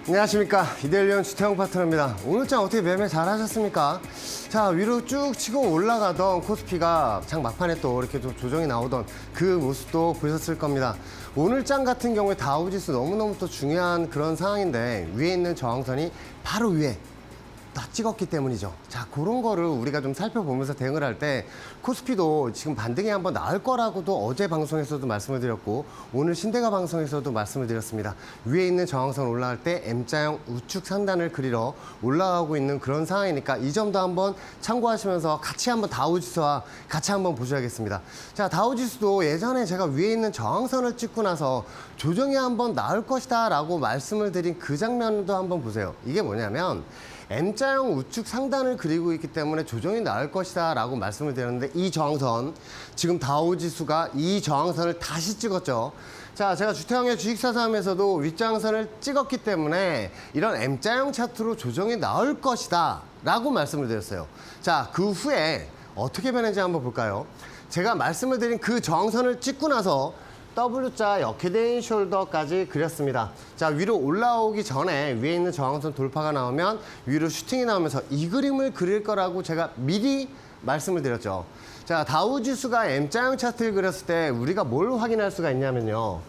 안녕하십니까. 이데일리온 주태영 파트너입니다. 오늘장 어떻게 매매 잘 하셨습니까? 자, 위로 쭉 치고 올라가던 코스피가 장 막판에 또 이렇게 좀 조정이 나오던 그 모습도 보셨을 겁니다. 오늘장 같은 경우에 다우지수 너무너무 또 중요한 그런 상황인데 위에 있는 저항선이 바로 위에 다 찍었기 때문이죠. 자, 그런 거를 우리가 좀 살펴보면서 대응을 할 때 코스피도 지금 반등이 한번 나올 거라고도 어제 방송에서도 말씀을 드렸고 오늘 신대가 방송에서도 말씀을 드렸습니다. 위에 있는 저항선 올라갈 때 M자형 우측 상단을 그리러 올라가고 있는 그런 상황이니까 이 점도 한번 참고하시면서 같이 한번 다우지수와 같이 한번 보셔야겠습니다. 자, 다우지수도 예전에 제가 위에 있는 저항선을 찍고 나서 조정이 한번 나올 것이다 라고 말씀을 드린 그 장면도 한번 보세요. 이게 뭐냐면 M자형 우측 상단을 그리고 있기 때문에 조정이 나올 것이다 라고 말씀을 드렸는데 이 저항선, 지금 다우지수가 이 저항선을 다시 찍었죠. 자, 제가 주태영의 주식사삼에서도 윗저항선을 찍었기 때문에 이런 M자형 차트로 조정이 나올 것이다 라고 말씀을 드렸어요. 자, 그 후에 어떻게 변했는지 한번 볼까요? 제가 말씀을 드린 그 저항선을 찍고 나서 W자 역헤드인 숄더까지 그렸습니다. 자, 위로 올라오기 전에 위에 있는 저항선 돌파가 나오면 위로 슈팅이 나오면서 이 그림을 그릴 거라고 제가 미리 말씀을 드렸죠. 자, 다우지수가 M자형 차트를 그렸을 때 우리가 뭘 확인할 수가 있냐면요.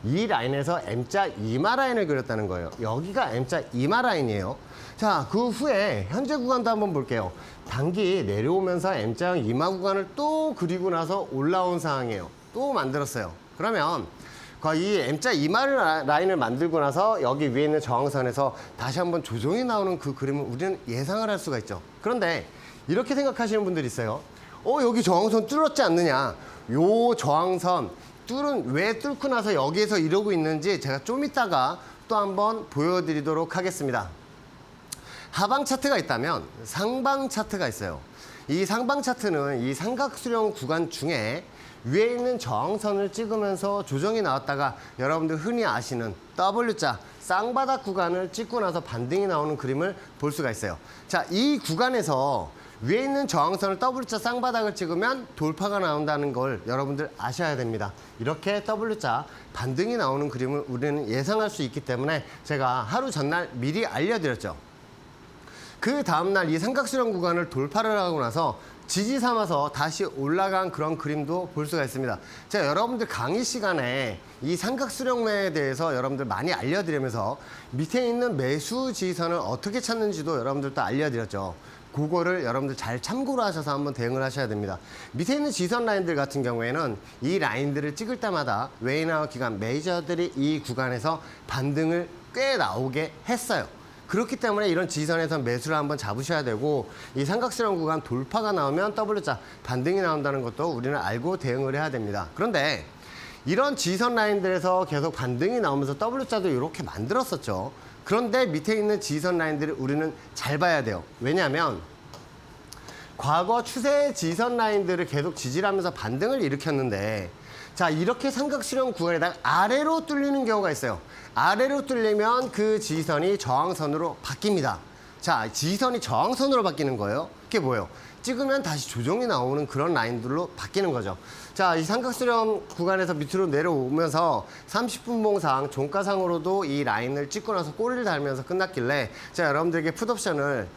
이 라인에서 M자 이마 라인을 그렸다는 거예요. 여기가 M자 이마 라인이에요. 자, 그 후에 현재 구간도 한번 볼게요. 단기 내려오면서 M자형 이마 구간을 또 그리고 나서 올라온 상황이에요. 또 만들었어요. 그러면 이 M자 이마 라인을 만들고 나서 여기 위에 있는 저항선에서 다시 한번 조정이 나오는 그 그림을 우리는 예상을 할 수가 있죠. 그런데 이렇게 생각하시는 분들이 있어요. 여기 저항선 뚫었지 않느냐. 요 저항선 왜 뚫고 나서 여기에서 이러고 있는지 제가 좀 이따가 또 한번 보여드리도록 하겠습니다. 하방 차트가 있다면 상방 차트가 있어요. 이 상방 차트는 이 삼각수렴 구간 중에 위에 있는 저항선을 찍으면서 조정이 나왔다가 여러분들 흔히 아시는 W자 쌍바닥 구간을 찍고 나서 반등이 나오는 그림을 볼 수가 있어요. 자, 이 구간에서 위에 있는 저항선을 W자 쌍바닥을 찍으면 돌파가 나온다는 걸 여러분들 아셔야 됩니다. 이렇게 W자 반등이 나오는 그림을 우리는 예상할 수 있기 때문에 제가 하루 전날 미리 알려드렸죠. 그 다음날 이 삼각수렴 구간을 돌파를 하고 나서 지지 삼아서 다시 올라간 그런 그림도 볼 수가 있습니다. 제가 여러분들 강의 시간에 이 삼각수렴에 대해서 여러분들 많이 알려드리면서 밑에 있는 매수 지지선을 어떻게 찾는지도 여러분들도 알려드렸죠. 그거를 여러분들 잘 참고로 하셔서 한번 대응을 하셔야 됩니다. 밑에 있는 지지선 라인들 같은 경우에는 이 라인들을 찍을 때마다 웨이나우 기관 메이저들이 이 구간에서 반등을 꽤 나오게 했어요. 그렇기 때문에 이런 지지선에서 매수를 한번 잡으셔야 되고 이 삼각수렴 구간 돌파가 나오면 W자 반등이 나온다는 것도 우리는 알고 대응을 해야 됩니다. 그런데 이런 지지선 라인들에서 계속 반등이 나오면서 W자도 이렇게 만들었었죠. 그런데 밑에 있는 지지선 라인들을 우리는 잘 봐야 돼요. 왜냐하면 과거 추세 지지선 라인들을 계속 지지를 하면서 반등을 일으켰는데 자, 이렇게 삼각수렴 구간에다가 아래로 뚫리는 경우가 있어요. 아래로 뚫리면 그 지지선이 저항선으로 바뀝니다. 자, 지지선이 저항선으로 바뀌는 거예요. 그게 뭐예요? 찍으면 다시 조정이 나오는 그런 라인들로 바뀌는 거죠. 자, 이 삼각수렴 구간에서 밑으로 내려오면서 30분 봉상, 종가상으로도 이 라인을 찍고 나서 꼬리를 달면서 끝났길래 제가 여러분들에게 풋옵션을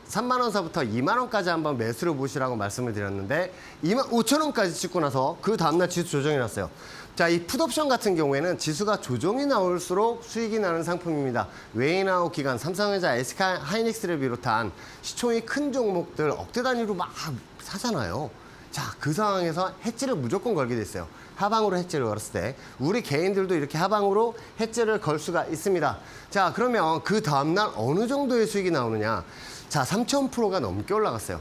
3만원서부터 2만원까지 한번 매수를 보시라고 말씀을 드렸는데 25,000원까지 찍고 나서 그 다음날 지수 조정이 났어요. 자, 이 풋옵션 같은 경우에는 지수가 조정이 나올수록 수익이 나는 상품입니다. 웨이나우 기관, 삼성전자, SK하이닉스를 비롯한 시총이 큰 종목들 억대 단위로 막 사잖아요. 자, 그 상황에서 해지를 무조건 걸게 됐어요. 하방으로 해지를 걸었을 때 우리 개인들도 이렇게 하방으로 해지를 걸 수가 있습니다. 자, 그러면 그 다음날 어느 정도의 수익이 나오느냐. 자, 3,000%가 넘게 올라갔어요.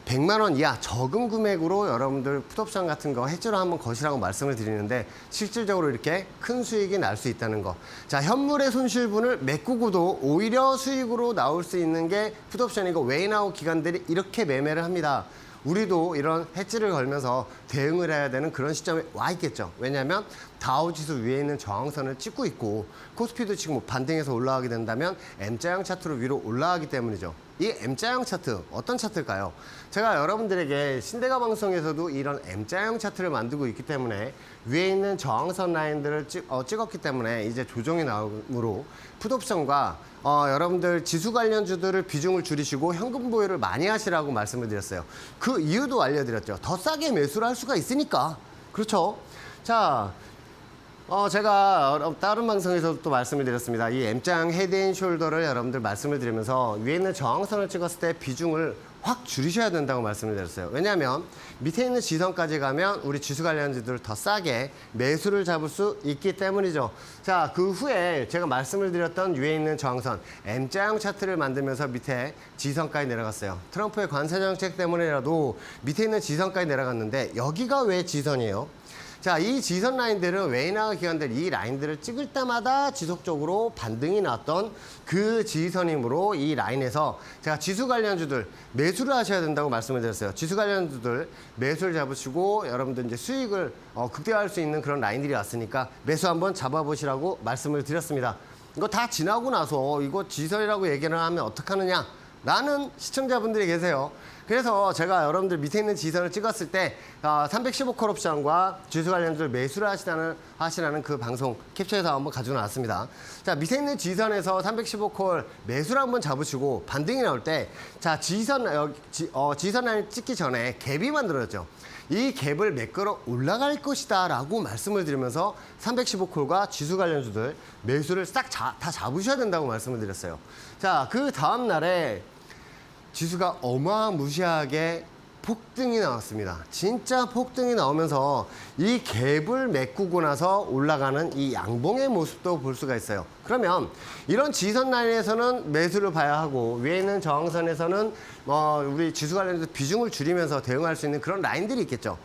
100만 원 이하 적은 금액으로 여러분들 풋옵션 같은 거 해지로 한번 거시라고 말씀을 드리는데 실질적으로 이렇게 큰 수익이 날 수 있다는 거. 자, 현물의 손실분을 메꾸고도 오히려 수익으로 나올 수 있는 게 풋옵션이고 웨이나우 기관들이 이렇게 매매를 합니다. 우리도 이런 해지를 걸면서 대응을 해야 되는 그런 시점에 와 있겠죠. 왜냐하면 다우지수 위에 있는 저항선을 찍고 있고 코스피도 지금 뭐 반등해서 올라가게 된다면 M자형 차트로 위로 올라가기 때문이죠. 이 M자형 차트 어떤 차트일까요? 제가 여러분들에게 신대가 방송에서도 이런 M자형 차트를 만들고 있기 때문에 위에 있는 저항선 라인들을 찍었기 때문에 이제 조정이 나오므로 풋옵션과 여러분들 지수 관련주들을 비중을 줄이시고 현금 보유를 많이 하시라고 말씀을 드렸어요. 그 이유도 알려드렸죠. 더 싸게 매수를 할 수가 있으니까. 그렇죠? 자, 제가 다른 방송에서도 또 말씀을 드렸습니다. 이 M자형 헤드앤숄더를 여러분들 말씀을 드리면서 위에 있는 저항선을 찍었을 때 비중을 확 줄이셔야 된다고 말씀을 드렸어요. 왜냐하면 밑에 있는 지선까지 가면 우리 지수 관련주들을 더 싸게 매수를 잡을 수 있기 때문이죠. 자, 그 후에 제가 말씀을 드렸던 위에 있는 저항선 M자형 차트를 만들면서 밑에 지선까지 내려갔어요. 트럼프의 관세 정책 때문에라도 밑에 있는 지선까지 내려갔는데 여기가 왜 지선이에요? 자, 이 지선 라인들은 외인화가 기관들 이 라인들을 찍을 때마다 지속적으로 반등이 나왔던 그 지선이므로 이 라인에서 제가 지수 관련주들 매수를 하셔야 된다고 말씀을 드렸어요. 지수 관련주들 매수를 잡으시고 여러분들 이제 수익을 극대화할 수 있는 그런 라인들이 왔으니까 매수 한번 잡아보시라고 말씀을 드렸습니다. 이거 다 지나고 나서 이거 지선이라고 얘기를 하면 어떡하느냐? 라는 시청자분들이 계세요. 그래서 제가 여러분들 밑에 있는 지선을 찍었을 때 315콜 옵션과 지수 관련주를 매수를 하시라는 그 방송 캡처해서 한번 가지고 나왔습니다. 자, 밑에 있는 지선에서 315콜 매수를 한번 잡으시고 반등이 나올 때 자, 지선 라인을 찍기 전에 갭이 만들어졌죠. 이 갭을 매끌어 올라갈 것이다 라고 말씀을 드리면서 315콜과 지수 관련주들 매수를 싹 다 잡으셔야 된다고 말씀을 드렸어요. 자, 그 다음 날에 지수가 어마무시하게 폭등이 나왔습니다. 진짜 폭등이 나오면서 이 갭을 메꾸고 나서 올라가는 이 양봉의 모습도 볼 수가 있어요. 그러면 이런 지선 라인에서는 매수를 봐야 하고 위에 있는 저항선에서는 우리 지수 관련해서 비중을 줄이면서 대응할 수 있는 그런 라인들이 있겠죠.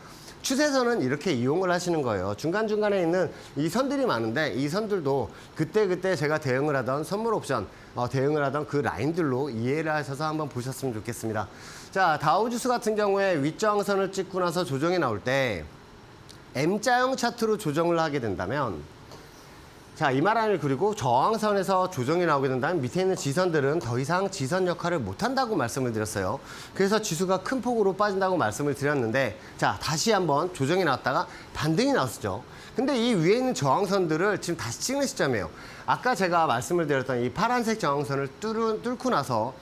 추세선은 이렇게 이용을 하시는 거예요. 중간중간에 있는 이 선들이 많은데 이 선들도 그때그때 제가 대응을 하던 선물 옵션 대응을 하던 그 라인들로 이해를 하셔서 한번 보셨으면 좋겠습니다. 자, 다우지수 같은 경우에 윗저항선을 찍고 나서 조정이 나올 때 M자형 차트로 조정을 하게 된다면 자, 이마라인을 그리고 저항선에서 조정이 나오게 된다면 밑에 있는 지선들은 더 이상 지선 역할을 못한다고 말씀을 드렸어요. 그래서 지수가 큰 폭으로 빠진다고 말씀을 드렸는데 자, 다시 한번 조정이 나왔다가 반등이 나왔었죠. 근데 이 위에 있는 저항선들을 지금 다시 찍는 시점이에요. 아까 제가 말씀을 드렸던 이 파란색 저항선을 뚫고 나서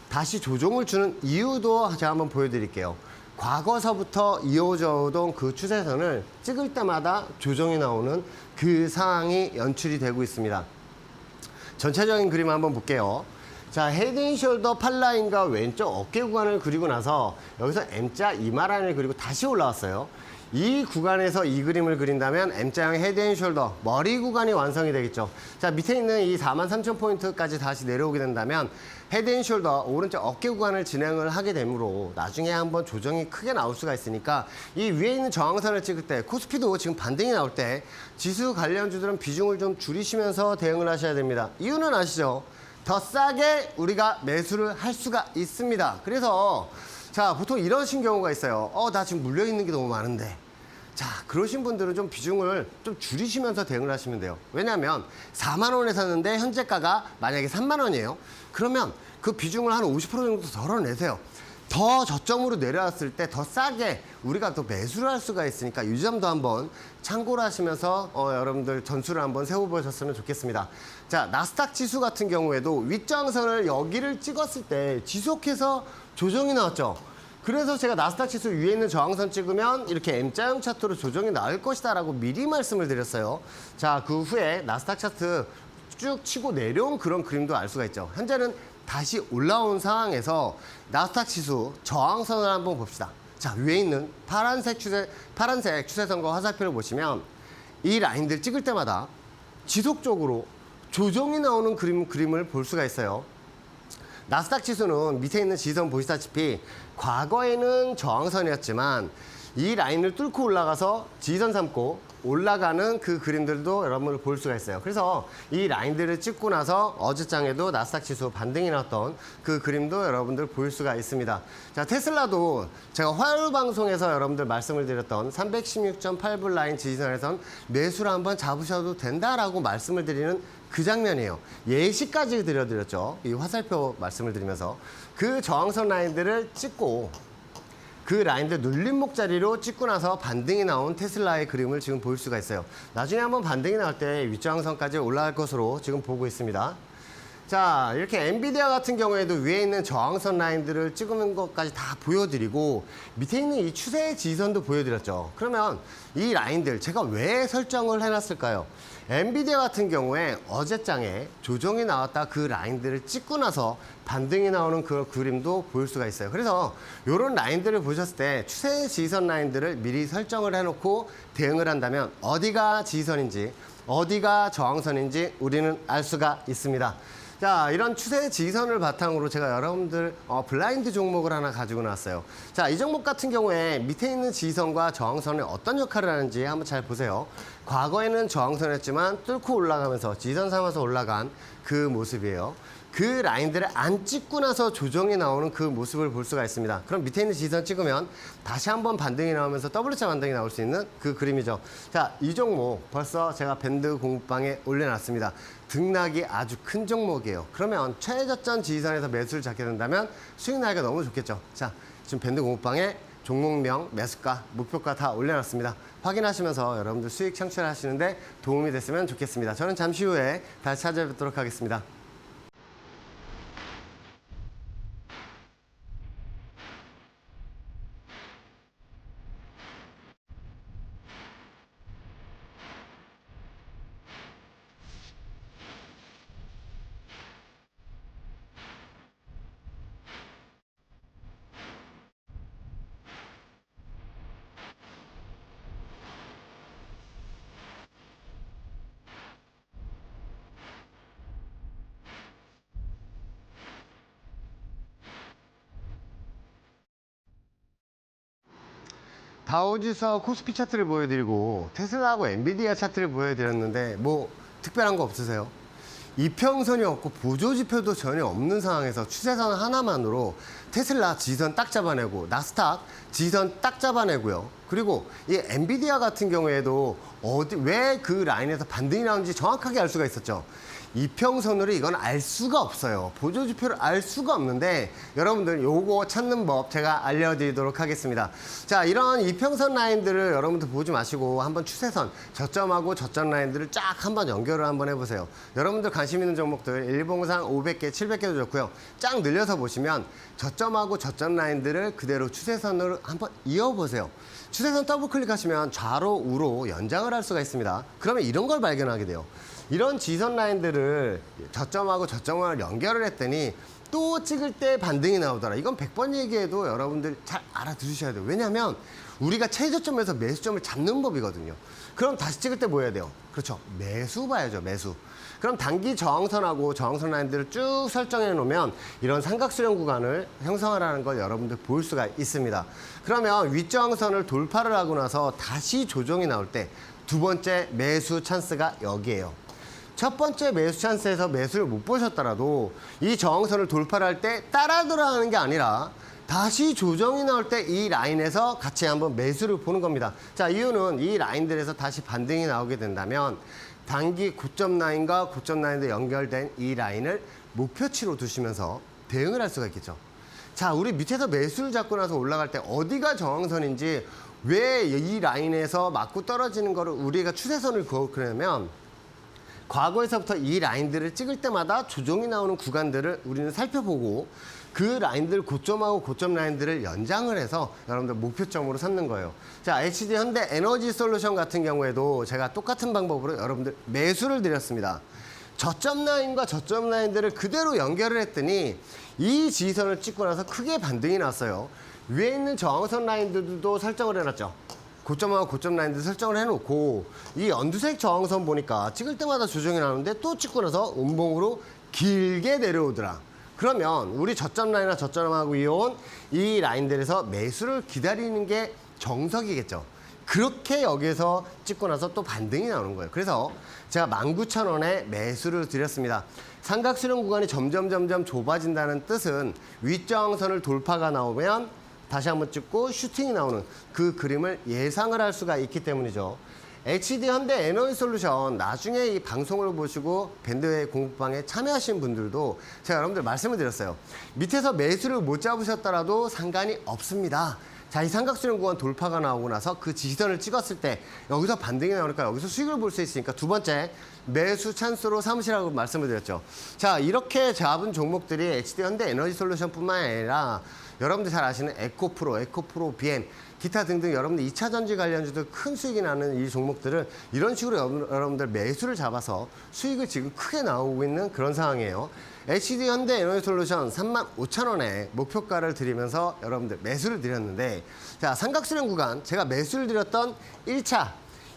다시 조정을 주는 이유도 제가 한번 보여드릴게요. 과거서부터 이어져 오던 그 추세선을 찍을 때마다 조정이 나오는 그 상황이 연출이 되고 있습니다. 전체적인 그림 한번 볼게요. 자, 헤드앤숄더 팔라인과 왼쪽 어깨 구간을 그리고 나서 여기서 M자 이마 라인을 그리고 다시 올라왔어요. 이 구간에서 이 그림을 그린다면 M자형 헤드앤숄더 머리 구간이 완성이 되겠죠. 자, 밑에 있는 이 43,000포인트까지 다시 내려오게 된다면 헤드앤숄더 오른쪽 어깨 구간을 진행을 하게 되므로 나중에 한번 조정이 크게 나올 수가 있으니까 이 위에 있는 저항선을 찍을 때 코스피도 지금 반등이 나올 때 지수 관련주들은 비중을 좀 줄이시면서 대응을 하셔야 됩니다. 이유는 아시죠? 더 싸게 우리가 매수를 할 수가 있습니다. 그래서 자, 보통 이러신 경우가 있어요. 나 지금 물려있는 게 너무 많은데. 자, 그러신 분들은 좀 비중을 좀 줄이시면서 대응을 하시면 돼요. 왜냐하면 4만 원에 샀는데 현재가가 만약에 3만 원이에요. 그러면 그 비중을 한 50% 정도 덜어내세요. 더 저점으로 내려왔을 때 더 싸게 우리가 또 매수를 할 수가 있으니까 이 점도 한번 참고를 하시면서 여러분들 전술을 한번 세워보셨으면 좋겠습니다. 자, 나스닥 지수 같은 경우에도 윗저항선을 여기를 찍었을 때 지속해서 조정이 나왔죠. 그래서 제가 나스닥 지수 위에 있는 저항선 찍으면 이렇게 M자형 차트로 조정이 나올 것이다 라고 미리 말씀을 드렸어요. 자, 그 후에 나스닥 차트 쭉 치고 내려온 그런 그림도 알 수가 있죠. 현재는 다시 올라온 상황에서 나스닥 지수 저항선을 한번 봅시다. 자, 위에 있는 파란색 추세선과 화살표를 보시면 이 라인들 찍을 때마다 지속적으로 조정이 나오는 그림을 볼 수가 있어요. 나스닥 지수는 밑에 있는 지선 보시다시피 과거에는 저항선이었지만 이 라인을 뚫고 올라가서 지지선 삼고 올라가는 그 그림들도 여러분들 볼 수가 있어요. 그래서 이 라인들을 찍고 나서 어제장에도 나스닥 지수 반등이 나왔던 그 그림도 여러분들 볼 수가 있습니다. 자, 테슬라도 제가 화요일 방송에서 여러분들 말씀을 드렸던 316.8불 라인 지지선에선 매수를 한번 잡으셔도 된다라고 말씀을 드리는 그 장면이에요. 예시까지 드려드렸죠. 이 화살표 말씀을 드리면서 그 저항선 라인들을 찍고 그 라인들 눌림목 자리로 찍고 나서 반등이 나온 테슬라의 그림을 지금 볼 수가 있어요. 나중에 한번 반등이 나올 때 윗저항선까지 올라갈 것으로 지금 보고 있습니다. 자, 이렇게 엔비디아 같은 경우에도 위에 있는 저항선 라인들을 찍은 것까지 다 보여드리고 밑에 있는 이 추세의 지지선도 보여드렸죠. 그러면 이 라인들 제가 왜 설정을 해놨을까요? 엔비디아 같은 경우에 어제장에 조정이 나왔다 그 라인들을 찍고 나서 반등이 나오는 그 그림도 볼 수가 있어요. 그래서 이런 라인들을 보셨을 때 추세 지지선 라인들을 미리 설정을 해놓고 대응을 한다면 어디가 지지선인지 어디가 저항선인지 우리는 알 수가 있습니다. 자, 이런 추세 지지선을 바탕으로 제가 여러분들 블라인드 종목을 하나 가지고 나왔어요. 자, 이 종목 같은 경우에 밑에 있는 지지선과 저항선이 어떤 역할을 하는지 한번 잘 보세요. 과거에는 저항선이었지만 뚫고 올라가면서 지지선 삼아서 올라간 그 모습이에요. 그 라인들을 안 찍고 나서 조정이 나오는 그 모습을 볼 수가 있습니다. 그럼 밑에 있는 지지선 찍으면 다시 한번 반등이 나오면서 W자 반등이 나올 수 있는 그 그림이죠. 자, 이 종목 벌써 제가 밴드 공부방에 올려놨습니다. 등락이 아주 큰 종목이에요. 그러면 최저점 지지선에서 매수를 잡게 된다면 수익 나기가 너무 좋겠죠. 자, 지금 밴드 공부방에 종목명, 매수가, 목표가 다 올려놨습니다. 확인하시면서 여러분들 수익 창출하시는데 도움이 됐으면 좋겠습니다. 저는 잠시 후에 다시 찾아뵙도록 하겠습니다. 다우지수하고 코스피 차트를 보여드리고 테슬라하고 엔비디아 차트를 보여드렸는데 뭐 특별한 거 없으세요? 이평선이 없고 보조지표도 전혀 없는 상황에서 추세선 하나만으로 테슬라 지지선 딱 잡아내고 나스닥 지지선 딱 잡아내고요. 그리고 이 엔비디아 같은 경우에도 왜 그 라인에서 반등이 나오는지 정확하게 알 수가 있었죠. 이평선으로 이건 알 수가 없어요. 보조지표를 알 수가 없는데 여러분들 요거 찾는 법 제가 알려드리도록 하겠습니다. 자, 이런 이평선 라인들을 여러분들 보지 마시고 한번 추세선 저점하고 저점 라인들을 쫙 한번 연결을 한번 해보세요. 여러분들 관심 있는 종목들 일봉상 500개, 700개도 좋고요. 쫙 늘려서 보시면 저점하고 저점 라인들을 그대로 추세선으로 한번 이어보세요. 추세선 더블 클릭하시면 좌로 우로 연장을 할 수가 있습니다. 그러면 이런 걸 발견하게 돼요. 이런 지선 라인들을 저점하고 저점을 연결을 했더니 또 찍을 때 반등이 나오더라. 이건 100번 얘기해도 여러분들 잘 알아들으셔야 돼요. 왜냐하면 우리가 최저점에서 매수점을 잡는 법이거든요. 그럼 다시 찍을 때 뭐 해야 돼요? 그렇죠. 매수 봐야죠. 매수. 그럼 단기 저항선하고 저항선 라인들을 쭉 설정해 놓으면 이런 삼각수렴 구간을 형성하라는 걸 여러분들 볼 수가 있습니다. 그러면 윗저항선을 돌파를 하고 나서 다시 조정이 나올 때 두 번째 매수 찬스가 여기에요. 첫 번째 매수 찬스에서 매수를 못 보셨더라도 이 저항선을 돌파를 할 때 따라 들어가는 게 아니라 다시 조정이 나올 때 이 라인에서 같이 한번 매수를 보는 겁니다. 자, 이유는 이 라인들에서 다시 반등이 나오게 된다면 단기 고점 라인과 고점 라인도 연결된 이 라인을 목표치로 두시면서 대응을 할 수가 있겠죠. 자, 우리 밑에서 매수를 잡고 나서 올라갈 때 어디가 저항선인지 왜 이 라인에서 맞고 떨어지는 거를 우리가 추세선을 그으려면 과거에서부터 이 라인들을 찍을 때마다 조정이 나오는 구간들을 우리는 살펴보고 그 라인들 고점하고 고점 라인들을 연장을 해서 여러분들 목표점으로 삼는 거예요. 자, HD 현대 에너지 솔루션 같은 경우에도 제가 똑같은 방법으로 여러분들 매수를 드렸습니다. 저점 라인과 저점 라인들을 그대로 연결을 했더니 이 지지선을 찍고 나서 크게 반등이 났어요. 위에 있는 저항선 라인들도 설정을 해놨죠. 고점하고 고점 라인들 설정을 해놓고 이 연두색 저항선 보니까 찍을 때마다 조정이 나오는데 또 찍고 나서 음봉으로 길게 내려오더라. 그러면 우리 저점 라인이나 저점하고 이어온 이 라인들에서 매수를 기다리는 게 정석이겠죠. 그렇게 여기에서 찍고 나서 또 반등이 나오는 거예요. 그래서 제가 19,000원에 매수를 드렸습니다. 삼각수렴 구간이 점점 좁아진다는 뜻은 윗저항선을 돌파가 나오면 다시 한번 찍고 슈팅이 나오는 그 그림을 예상을 할 수가 있기 때문이죠. HD 현대 에너지솔루션 나중에 이 방송을 보시고 밴드웨이 공부방에 참여하신 분들도 제가 여러분들 말씀을 드렸어요. 밑에서 매수를 못 잡으셨더라도 상관이 없습니다. 자, 이 삼각수렴 구간 돌파가 나오고 나서 그 지지선을 찍었을 때 여기서 반등이 나오니까 여기서 수익을 볼 수 있으니까 두 번째 매수 찬스로 삼으시라고 말씀을 드렸죠. 자, 이렇게 잡은 종목들이 HD 현대 에너지솔루션뿐만 아니라 여러분들 잘 아시는 에코프로, BM, 기타 등등 여러분들 2차 전지 관련주들 큰 수익이 나는 이 종목들은 이런 식으로 여러분들 매수를 잡아서 수익을 지금 크게 나오고 있는 그런 상황이에요. HD 현대 에너지솔루션 35,000원에 목표가를 드리면서 여러분들 매수를 드렸는데, 자, 삼각수렴 구간 제가 매수를 드렸던 1차,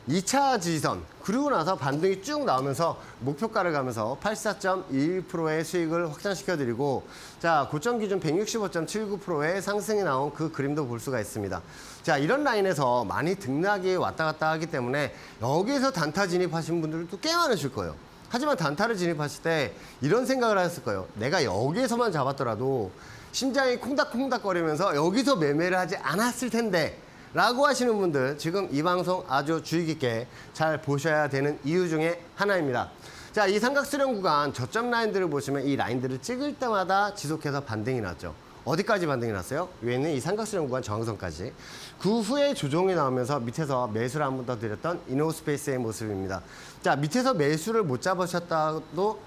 2차 지지선 그리고 나서 반등이 쭉 나오면서 목표가를 가면서 84.21%의 수익을 확장시켜드리고, 자, 고점 기준 165.79%의 상승이 나온 그 그림도 볼 수가 있습니다. 자, 이런 라인에서 많이 등락이 왔다 갔다 하기 때문에 여기에서 단타 진입하신 분들도 꽤 많으실 거예요. 하지만 단타를 진입하실 때 이런 생각을 하셨을 거예요. 내가 여기에서만 잡았더라도 심장이 콩닥콩닥거리면서 여기서 매매를 하지 않았을 텐데 라고 하시는 분들, 지금 이 방송 아주 주의 깊게 잘 보셔야 되는 이유 중에 하나입니다. 자, 이 삼각수렴 구간 저점 라인들을 보시면 이 라인들을 찍을 때마다 지속해서 반등이 났죠. 어디까지 반등이 났어요? 위에 있는 이 삼각수렴 구간 저항선까지. 그 후에 조정이 나오면서 밑에서 매수를 한 번 더 드렸던 이노스페이스의 모습입니다. 자, 밑에서 매수를 못 잡으셨더라도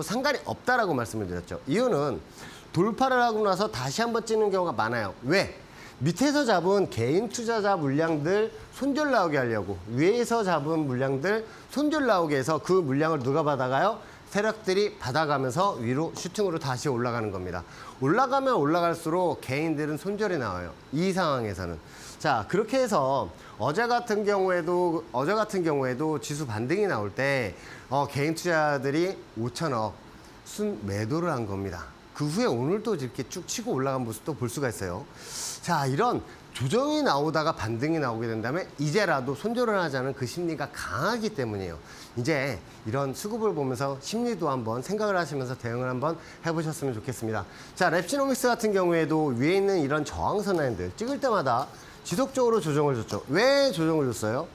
상관이 없다라고 말씀을 드렸죠. 이유는 돌파를 하고 나서 다시 한번 찌는 경우가 많아요. 왜? 밑에서 잡은 개인 투자자 물량들 손절 나오게 하려고, 위에서 잡은 물량들 손절 나오게 해서 그 물량을 누가 받아가요? 세력들이 받아가면서 위로 슈팅으로 다시 올라가는 겁니다. 올라가면 올라갈수록 개인들은 손절이 나와요. 이 상황에서는. 자, 그렇게 해서 어제 같은 경우에도 지수 반등이 나올 때 개인 투자들이 5천억 순 매도를 한 겁니다. 그 후에 오늘도 이렇게 쭉 치고 올라간 모습도 볼 수가 있어요. 자, 이런 조정이 나오다가 반등이 나오게 된다면 이제라도 손절을 하자는 그 심리가 강하기 때문이에요. 이제 이런 수급을 보면서 심리도 한번 생각을 하시면서 대응을 한번 해보셨으면 좋겠습니다. 자, 랩시노믹스 같은 경우에도 위에 있는 이런 저항선 라인들 찍을 때마다 지속적으로 조정을 줬죠. 왜 조정을 줬어요?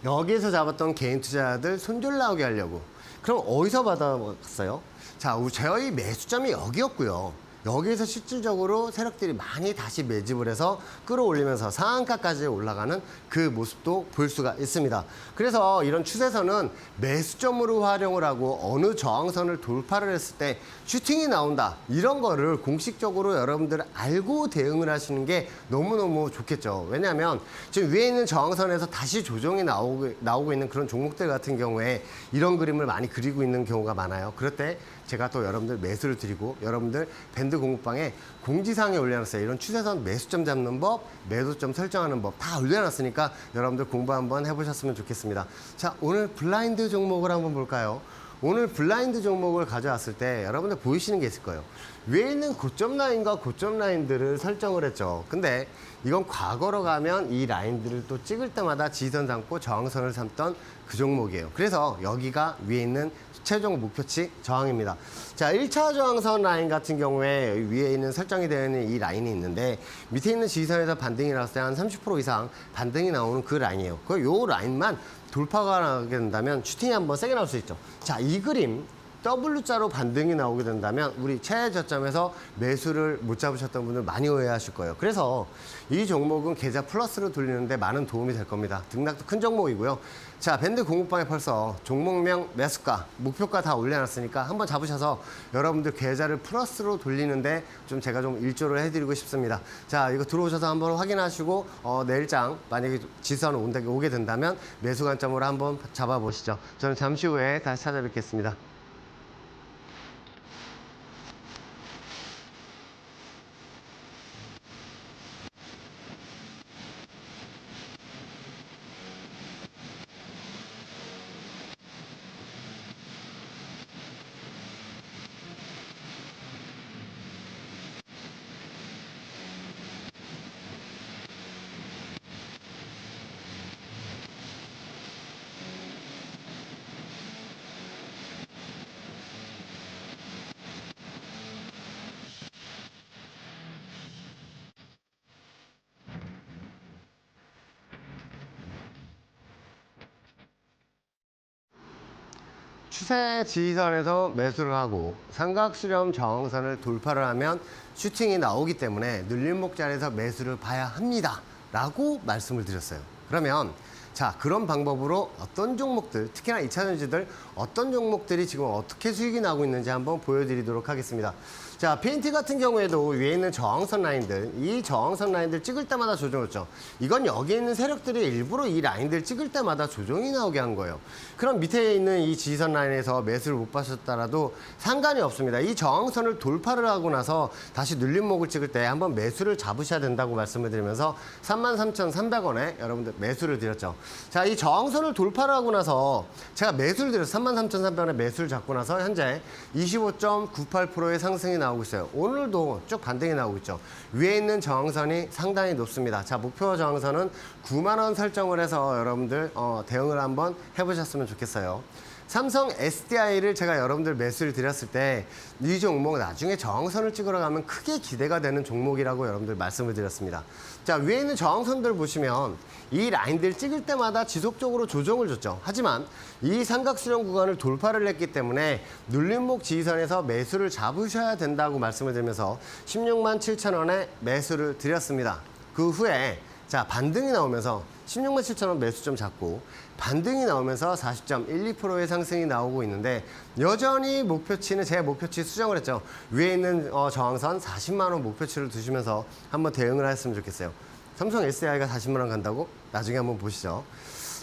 여기에서 잡았던 개인 투자자들 손절 나오게 하려고. 그럼 어디서 받아봤어요? 자, 저희 매수점이 여기였고요. 여기에서 실질적으로 세력들이 많이 다시 매집을 해서 끌어올리면서 상한가까지 올라가는 그 모습도 볼 수가 있습니다. 그래서 이런 추세선은 매수점으로 활용을 하고 어느 저항선을 돌파를 했을 때 슈팅이 나온다, 이런 거를 공식적으로 여러분들 알고 대응을 하시는 게 너무너무 좋겠죠. 왜냐하면 지금 위에 있는 저항선에서 다시 조정이 나오고 있는 그런 종목들 같은 경우에 이런 그림을 많이 그리고 있는 경우가 많아요. 그럴 때 제가 또 여러분들 매수를 드리고 여러분들 밴드 공부방에 공지사항에 올려놨어요. 이런 추세선 매수점 잡는 법, 매도점 설정하는 법 다 올려놨으니까 여러분들 공부 한번 해보셨으면 좋겠습니다. 자, 오늘 블라인드 종목을 한번 볼까요? 오늘 블라인드 종목을 가져왔을 때 여러분들 보이시는 게 있을 거예요. 위에 있는 고점 라인과 고점 라인들을 설정을 했죠. 근데 이건 과거로 가면 이 라인들을 또 찍을 때마다 지지선 삼고 저항선을 삼던 그 종목이에요. 그래서 여기가 위에 있는 최종 목표치 저항입니다. 자, 1차 저항선 라인 같은 경우에 위에 있는 설정이 되어 있는 이 라인이 있는데 밑에 있는 지지선에서 반등이 나왔을 때 한 30% 이상 반등이 나오는 그 라인이에요. 요 라인만 돌파가 나게 된다면 슈팅이 한번 세게 나올 수 있죠. 자, 이 그림 W자로 반등이 나오게 된다면 우리 최저점에서 매수를 못 잡으셨던 분들 많이 오해하실 거예요. 그래서 이 종목은 계좌 플러스로 돌리는데 많은 도움이 될 겁니다. 등락도 큰 종목이고요. 자, 밴드 공부방에 벌써 종목명, 매수가, 목표가 다 올려놨으니까 한번 잡으셔서 여러분들 계좌를 플러스로 돌리는데 좀 제가 좀 일조를 해드리고 싶습니다. 자, 이거 들어오셔서 한번 확인하시고 내일장 만약에 지수선 오게 된다면 매수 관점으로 한번 잡아보시죠. 저는 잠시 후에 다시 찾아뵙겠습니다. 추세 지지선에서 매수를 하고 삼각수렴 저항선을 돌파를 하면 슈팅이 나오기 때문에 눌림목 자리에서 매수를 봐야 합니다 라고 말씀을 드렸어요. 그러면 자, 그런 방법으로 어떤 종목들, 특히나 2차전지들 어떤 종목들이 지금 어떻게 수익이 나고 있는지 한번 보여드리도록 하겠습니다. 자, PNT 같은 경우에도 위에 있는 저항선 라인들, 이 저항선 라인들 찍을 때마다 조정했죠. 이건 여기에 있는 세력들이 일부러 이 라인들 찍을 때마다 조정이 나오게 한 거예요. 그럼 밑에 있는 이 지지선 라인에서 매수를 못 받으셨더라도 상관이 없습니다. 이 저항선을 돌파를 하고 나서 다시 눌림목을 찍을 때 한번 매수를 잡으셔야 된다고 말씀을 드리면서 33,300원에 여러분들 매수를 드렸죠. 자, 이 저항선을 돌파를 하고 나서 제가 매수를 드렸어요. 33,300원에 매수를 잡고 나서 현재 25.98%의 상승이 나오고 있어요. 오늘도 쭉 반등이 나오고 있죠. 위에 있는 저항선이 상당히 높습니다. 자, 목표 저항선은 9만 원 설정을 해서 여러분들 대응을 한번 해보셨으면 좋겠어요. 삼성 SDI를 제가 여러분들 매수를 드렸을 때 이 종목 나중에 저항선을 찍으러 가면 크게 기대가 되는 종목이라고 여러분들 말씀을 드렸습니다. 자, 위에 있는 저항선들 보시면 이 라인들 찍을 때마다 지속적으로 조정을 줬죠. 하지만 이 삼각수렴 구간을 돌파를 했기 때문에 눌림목 지지선에서 매수를 잡으셔야 된다고 말씀을 드리면서 16만 7천 원에 매수를 드렸습니다. 그 후에 자, 반등이 나오면서 16만 7천 원 매수 좀 잡고 반등이 나오면서 40.12%의 상승이 나오고 있는데 여전히 목표치는 제 목표치 수정을 했죠. 위에 있는 저항선 40만 원 목표치를 두시면서 한번 대응을 하셨으면 좋겠어요. 삼성 SDI가 40만 원 간다고? 나중에 한번 보시죠.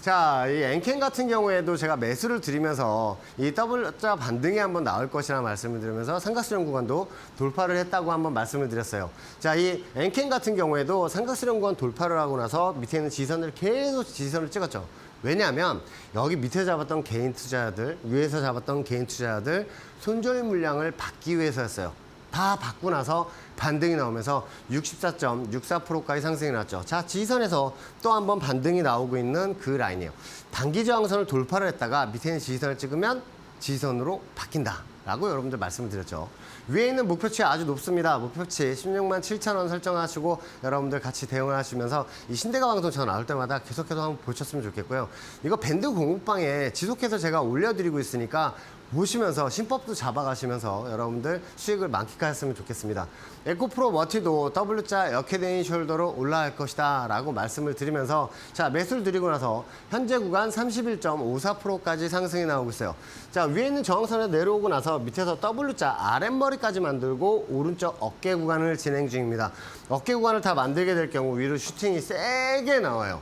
자, 이 엔캔 같은 경우에도 제가 매수를 드리면서 이 W자 반등이 한번 나올 것이라 말씀을 드리면서 삼각수렴 구간도 돌파를 했다고 한번 말씀을 드렸어요. 자, 이 엔캔 같은 경우에도 삼각수렴 구간 돌파를 하고 나서 밑에 있는 지지선을 계속 지지선을 찍었죠. 왜냐하면 여기 밑에 잡았던 개인 투자자들, 위에서 잡았던 개인 투자자들 손절 물량을 받기 위해서였어요. 다 받고 나서 반등이 나오면서 64.64%까지 상승이 났죠. 자, 지지선에서 또 한번 반등이 나오고 있는 그 라인이에요. 단기 저항선을 돌파를 했다가 밑에 있는 지지선을 찍으면 지지선으로 바뀐다 라고 여러분들 말씀을 드렸죠. 위에 있는 목표치 아주 높습니다. 목표치 16만 7천 원 설정하시고 여러분들 같이 대응을 하시면서 이 신대가 방송 저 나올 때마다 계속해서 한번 보셨으면 좋겠고요. 이거 밴드 공부방에 지속해서 제가 올려드리고 있으니까 보시면서 신법도 잡아가시면서 여러분들 수익을 만끽하셨으면 좋겠습니다. 에코프로 머티도 W자 역헤드인 숄더로 올라갈 것이다 라고 말씀을 드리면서 자, 매수를 드리고 나서 현재 구간 31.54%까지 상승이 나오고 있어요. 자, 위에 있는 저항선에 내려오고 나서 밑에서 W자 아랫머리까지 만들고 오른쪽 어깨 구간을 진행 중입니다. 어깨 구간을 다 만들게 될 경우 위로 슈팅이 세게 나와요.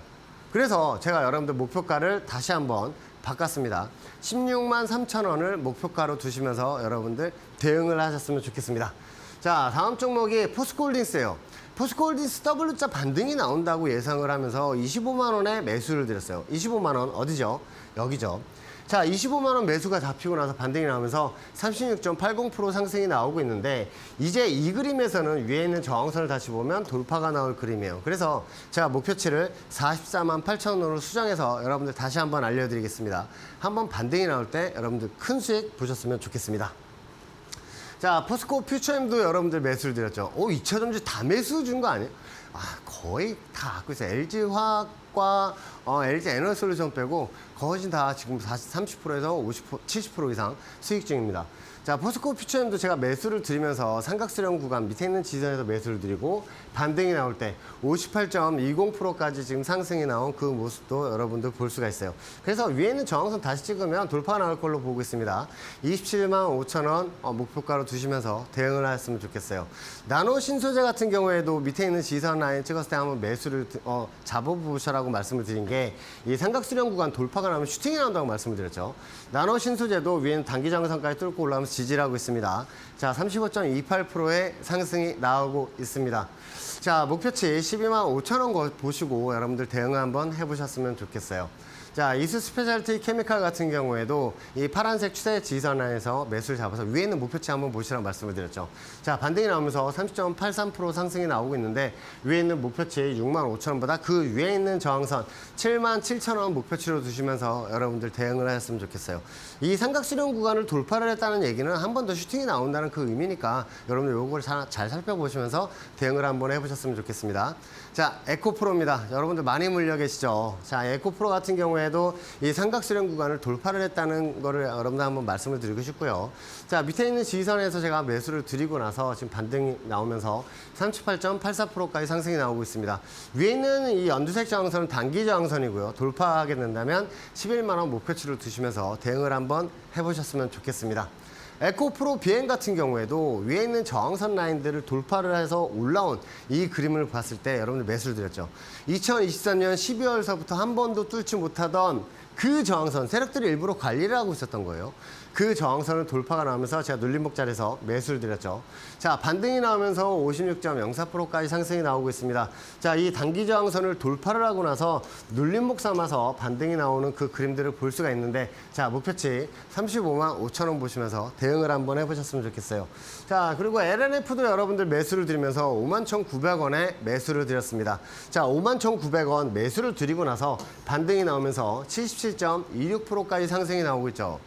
그래서 제가 여러분들 목표가를 다시 한번 바꿨습니다. 16만 3천 원을 목표가로 두시면서 여러분들 대응을 하셨으면 좋겠습니다. 자, 다음 종목이 포스코홀딩스예요. 포스코홀딩스 W자 반등이 나온다고 예상을 하면서 25만 원에 매수를 드렸어요. 25만 원 어디죠? 여기죠. 자, 25만 원 매수가 잡히고 나서 반등이 나오면서 36.80% 상승이 나오고 있는데 이제 이 그림에서는 위에 있는 저항선을 다시 보면 돌파가 나올 그림이에요. 그래서 제가 목표치를 44만 8천 원으로 수정해서 여러분들 다시 한번 알려드리겠습니다. 한번 반등이 나올 때 여러분들 큰 수익 보셨으면 좋겠습니다. 자, 포스코 퓨처엠도 여러분들 매수를 드렸죠. 2차전지 다 매수 준 거 아니에요? 거의 다 갖고 있어요. LG화학과 LG에너솔루션 빼고 거의 다 지금 30%에서 70% 이상 수익 중입니다. 자, 포스코 퓨처엠도 제가 매수를 드리면서 삼각수렴 구간 밑에 있는 지선에서 매수를 드리고 반등이 나올 때 58.20%까지 지금 상승이 나온 그 모습도 여러분들 볼 수가 있어요. 그래서 위에 있는 저항선 다시 찍으면 돌파 나올 걸로 보고 있습니다. 27만 5천 원 목표가로 두시면서 대응을 하셨으면 좋겠어요. 나노 신소재 같은 경우에도 밑에 있는 지선 라인 찍었을 때 한번 매수를 잡아보시라고 말씀을 드린 게 이 삼각수렴 구간 돌파가 나면 슈팅이 나온다고 말씀을 드렸죠. 나노 신소재도 위에는 단기 장선까지 뚫고 올라오면서 지지를 하고 있습니다. 자, 35.28%의 상승이 나오고 있습니다. 자, 목표치 12만 5천 원 보시고 여러분들 대응 한번 해보셨으면 좋겠어요. 자, 이수 스페셜티 케미칼 같은 경우에도 이 파란색 추세 지지선 라인에서 매수를 잡아서 위에 있는 목표치 한번 보시라고 말씀을 드렸죠. 자, 반등이 나오면서 30.83% 상승이 나오고 있는데 위에 있는 목표치 6만 5천 원보다 그 위에 있는 저항선 7만 7천 원 목표치로 두시면서 여러분들 대응을 하셨으면 좋겠어요. 이 삼각수렴 구간을 돌파를 했다는 얘기는 한 번 더 슈팅이 나온다는 그 의미니까 여러분들 요걸 잘 살펴보시면서 대응을 한번 해보셨으면 좋겠습니다. 자, 에코프로입니다. 여러분들 많이 물려 계시죠? 자, 에코프로 같은 경우에 경우에도 이 삼각수렴 구간을 돌파를 했다는 거를 여러분들 한번 말씀을 드리고 싶고요. 자, 밑에 있는 지지선에서 제가 매수를 드리고 나서 지금 반등이 나오면서 38.84%까지 상승이 나오고 있습니다. 위에 있는 이 연두색 저항선은 단기 저항선이고요. 돌파하게 된다면 11만 원 목표치를 두시면서 대응을 한번 해보셨으면 좋겠습니다. 에코프로 비행 같은 경우에도 위에 있는 저항선 라인들을 돌파를 해서 올라온 이 그림을 봤을 때 여러분들 매수를 드렸죠. 2023년 12월서부터 한 번도 뚫지 못하던 그 저항선, 세력들이 일부러 관리를 하고 있었던 거예요. 그 저항선을 돌파가 나오면서 제가 눌림목 자리에서 매수를 드렸죠. 자, 반등이 나오면서 56.04%까지 상승이 나오고 있습니다. 자, 이 단기 저항선을 돌파를 하고 나서 눌림목 삼아서 반등이 나오는 그 그림들을 볼 수가 있는데, 자, 목표치 35만 5천 원 보시면서 대응을 한번 해보셨으면 좋겠어요. 자, 그리고 LNF도 여러분들 매수를 드리면서 51,900원에 매수를 드렸습니다. 자, 51,900원 매수를 드리고 나서 반등이 나오면서 77.26%까지 상승이 나오고 있죠.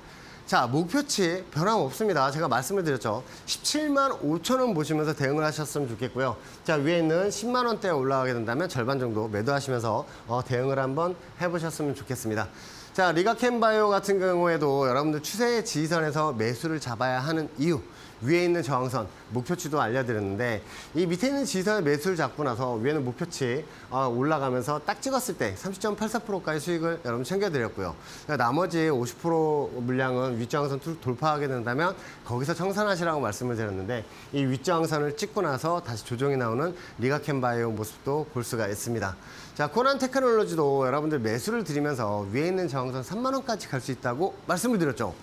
자, 목표치 변함없습니다. 제가 말씀을 드렸죠. 17만 5천 원 보시면서 대응을 하셨으면 좋겠고요. 자, 위에 있는 10만 원대에 올라가게 된다면 절반 정도 매도하시면서 대응을 한번 해보셨으면 좋겠습니다. 자, 리가캠바이오 같은 경우에도 여러분들 추세의 지지선에서 매수를 잡아야 하는 이유, 위에 있는 저항선, 목표치도 알려드렸는데, 이 밑에 있는 지지선에 매수를 잡고 나서 위에는 목표치 올라가면서 딱 찍었을 때 30.84%까지 수익을 여러분 챙겨드렸고요. 나머지 50% 물량은 윗저항선 돌파하게 된다면 거기서 청산하시라고 말씀을 드렸는데, 이 윗저항선을 찍고 나서 다시 조정이 나오는 리가캠바이오 모습도 볼 수가 있습니다. 자, 코난 테크놀로지도 여러분들 매수를 드리면서 위에 있는 저항선 3만 원까지 갈 수 있다고 말씀을 드렸죠.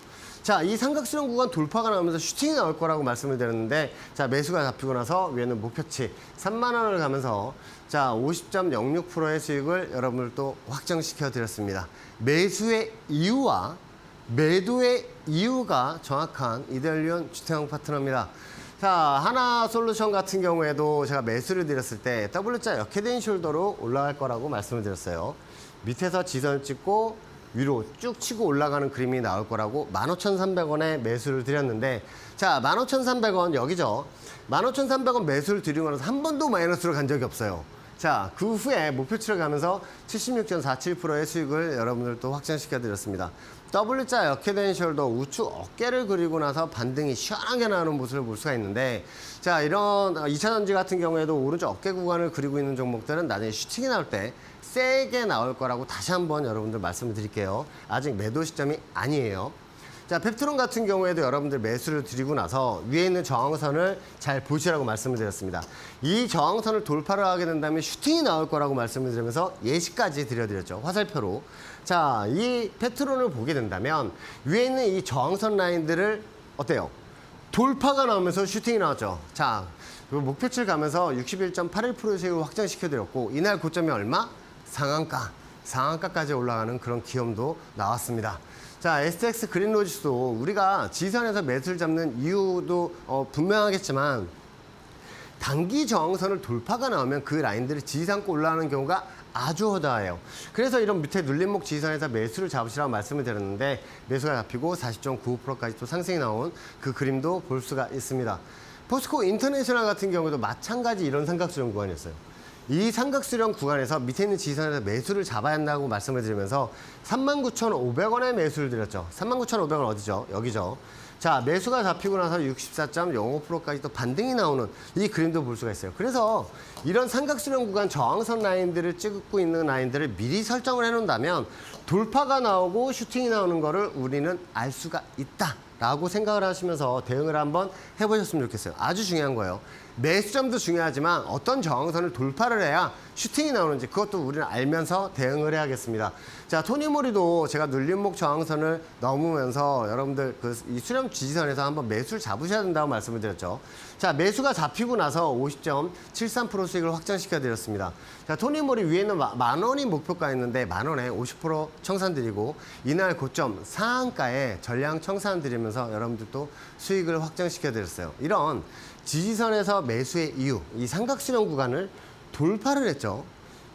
자, 이 삼각수렴 구간 돌파가 나오면서 슈팅이 나올 거라고 말씀을 드렸는데, 자, 매수가 잡히고 나서 위에는 목표치 3만 원을 가면서 자, 50.06%의 수익을 여러분들 또 확정시켜 드렸습니다. 매수의 이유와 매도의 이유가 정확한 이데올리온 주택형 파트너입니다. 자, 하나솔루션 같은 경우에도 제가 매수를 드렸을 때 W자 역헤드앤 숄더로 올라갈 거라고 말씀을 드렸어요. 밑에서 지선을 찍고 위로 쭉 치고 올라가는 그림이 나올 거라고 15,300원에 매수를 드렸는데, 자, 15,300원 여기죠. 15,300원 매수를 드리고 나서 한 번도 마이너스로 간 적이 없어요. 자, 그 후에 목표치를 가면서 76.47%의 수익을 여러분들도 확정시켜 드렸습니다. W자 역헤드앤 숄더 우측 어깨를 그리고 나서 반등이 시원하게 나오는 모습을 볼 수가 있는데, 자, 이런 2차전지 같은 경우에도 오른쪽 어깨 구간을 그리고 있는 종목들은 나중에 슈팅이 나올 때 세게 나올 거라고 다시 한번 여러분들 말씀을 드릴게요. 아직 매도 시점이 아니에요. 자, 펩트론 같은 경우에도 여러분들 매수를 드리고 나서 위에 있는 저항선을 잘 보시라고 말씀을 드렸습니다. 이 저항선을 돌파를 하게 된다면 슈팅이 나올 거라고 말씀을 드리면서 예시까지 드려드렸죠. 화살표로. 자, 이 펩트론을 보게 된다면 위에 있는 이 저항선 라인들을 어때요? 돌파가 나오면서 슈팅이 나왔죠. 자, 목표치를 가면서 61.81%의 수익을 확정시켜드렸고, 이날 고점이 얼마? 상한가까지 올라가는 그런 기염도 나왔습니다. 자, STX 그린로지스도 우리가 지선에서 매수를 잡는 이유도 분명하겠지만, 단기 저항선을 돌파가 나오면 그 라인들이 지지삼고 올라가는 경우가 아주 허다해요. 그래서 이런 밑에 눌림목 지지선에서 매수를 잡으시라고 말씀을 드렸는데, 매수가 잡히고 40.95%까지 또 상승이 나온 그 그림도 볼 수가 있습니다. 포스코 인터내셔널 같은 경우도 마찬가지 이런 삼각수렴 구간이었어요. 이 삼각수렴 구간에서 밑에 있는 지지선에서 매수를 잡아야 한다고 말씀을 드리면서 39,500원에 매수를 드렸죠. 39,500원 어디죠? 여기죠. 자, 매수가 잡히고 나서 64.05%까지 또 반등이 나오는 이 그림도 볼 수가 있어요. 그래서 이런 삼각수렴 구간 저항선 라인들을 찍고 있는 라인들을 미리 설정을 해놓는다면 돌파가 나오고 슈팅이 나오는 거를 우리는 알 수가 있다라고 생각을 하시면서 대응을 한번 해보셨으면 좋겠어요. 아주 중요한 거예요. 매수점도 중요하지만 어떤 저항선을 돌파를 해야 슈팅이 나오는지 그것도 우리는 알면서 대응을 해야겠습니다. 자, 토니모리도 제가 눌림목 저항선을 넘으면서 여러분들 이 수렴 지지선에서 한번 매수를 잡으셔야 된다고 말씀을 드렸죠. 자, 매수가 잡히고 나서 50.73% 수익을 확정시켜 드렸습니다. 자, 토니모리 위에는 만 원이 목표가였는데 만 원에 50% 청산 드리고, 이날 고점 상한가에 전량 청산 드리면서 여러분들도 수익을 확정시켜 드렸어요. 이런 지지선에서 매수의 이유, 이 삼각수렴 구간을 돌파를 했죠.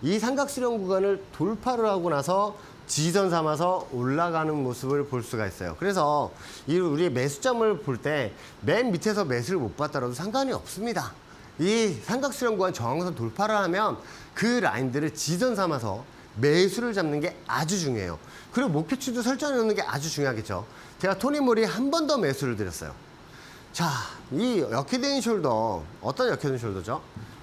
이 삼각수렴 구간을 돌파를 하고 나서 지지선 삼아서 올라가는 모습을 볼 수가 있어요. 그래서 우리 매수점을 볼 때 맨 밑에서 매수를 못 봤더라도 상관이 없습니다. 이 삼각수렴 구간 저항선 돌파를 하면 그 라인들을 지지선 삼아서 매수를 잡는 게 아주 중요해요. 그리고 목표치도 설정해 놓는 게 아주 중요하겠죠. 제가 토니모리 한 번 더 매수를 드렸어요. 자, 이 역헤드앤 숄더, 어떤 역헤드앤 숄더죠?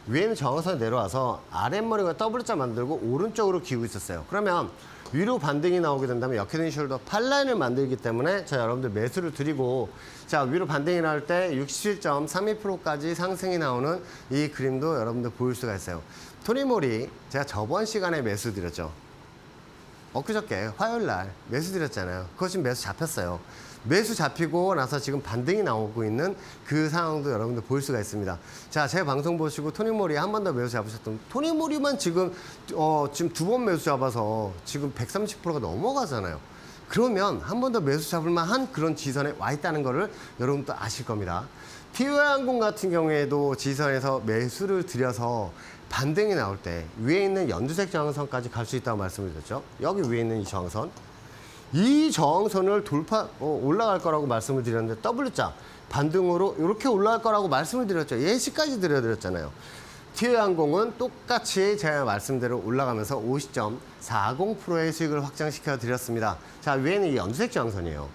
위에는 정선에 내려와서 아랫머리가 W자 만들고 오른쪽으로 기우고 있었어요. 그러면 위로 반등이 나오게 된다면 역헤드앤 숄더 팔라인을 만들기 때문에 자, 여러분들 매수를 드리고 자, 위로 반등이 나올 때 67.32%까지 상승이 나오는 이 그림도 여러분들 보일 수가 있어요. 토니모리 제가 저번 시간에 매수 드렸죠. 엊그저께 화요일 날 매수 드렸잖아요. 그거 지금 매수 잡혔어요. 매수 잡히고 나서 지금 반등이 나오고 있는 그 상황도 여러분들 볼 수가 있습니다. 자, 제 방송 보시고 토니모리 한 번 더 매수 잡으셨던 토니모리만 지금 지금 두 번 매수 잡아서 지금 130%가 넘어가잖아요. 그러면 한 번 더 매수 잡을 만한 그런 지선에 와 있다는 거를 여러분도 아실 겁니다. 티웨이항공 같은 경우에도 지선에서 매수를 들여서 반등이 나올 때 위에 있는 연두색 저항선까지 갈 수 있다고 말씀을 드렸죠. 여기 위에 있는 이 저항선. 이 저항선을 올라갈 거라고 말씀을 드렸는데 W자 반등으로 이렇게 올라갈 거라고 말씀을 드렸죠. 예시까지 드렸잖아요. 티웨이항공은 똑같이 제가 말씀대로 올라가면서 50.40%의 수익을 확장시켜 드렸습니다. 자, 위에는 이 연두색 저항선이에요.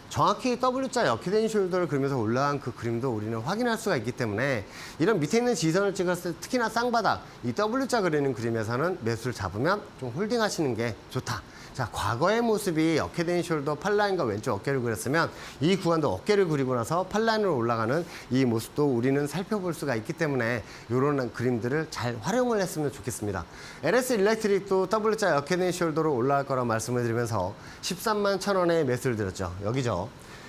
정확히 W자 역헤드앤 숄더를 그리면서 올라간 그 그림도 우리는 확인할 수가 있기 때문에 이런 밑에 있는 지선을 찍었을 때 특히나 쌍바닥 이 W자 그리는 그림에서는 매수를 잡으면 좀 홀딩 하시는 게 좋다. 자, 과거의 모습이 역헤드앤 숄더 팔라인과 왼쪽 어깨를 그렸으면 이 구간도 어깨를 그리고 나서 팔라인으로 올라가는 이 모습도 우리는 살펴볼 수가 있기 때문에 이런 그림들을 잘 활용을 했으면 좋겠습니다. LS 일렉트릭도 W자 역헤드앤 숄더로 올라갈 거라고 말씀을 드리면서 13만 1,000원에 매수를 드렸죠. 여기죠.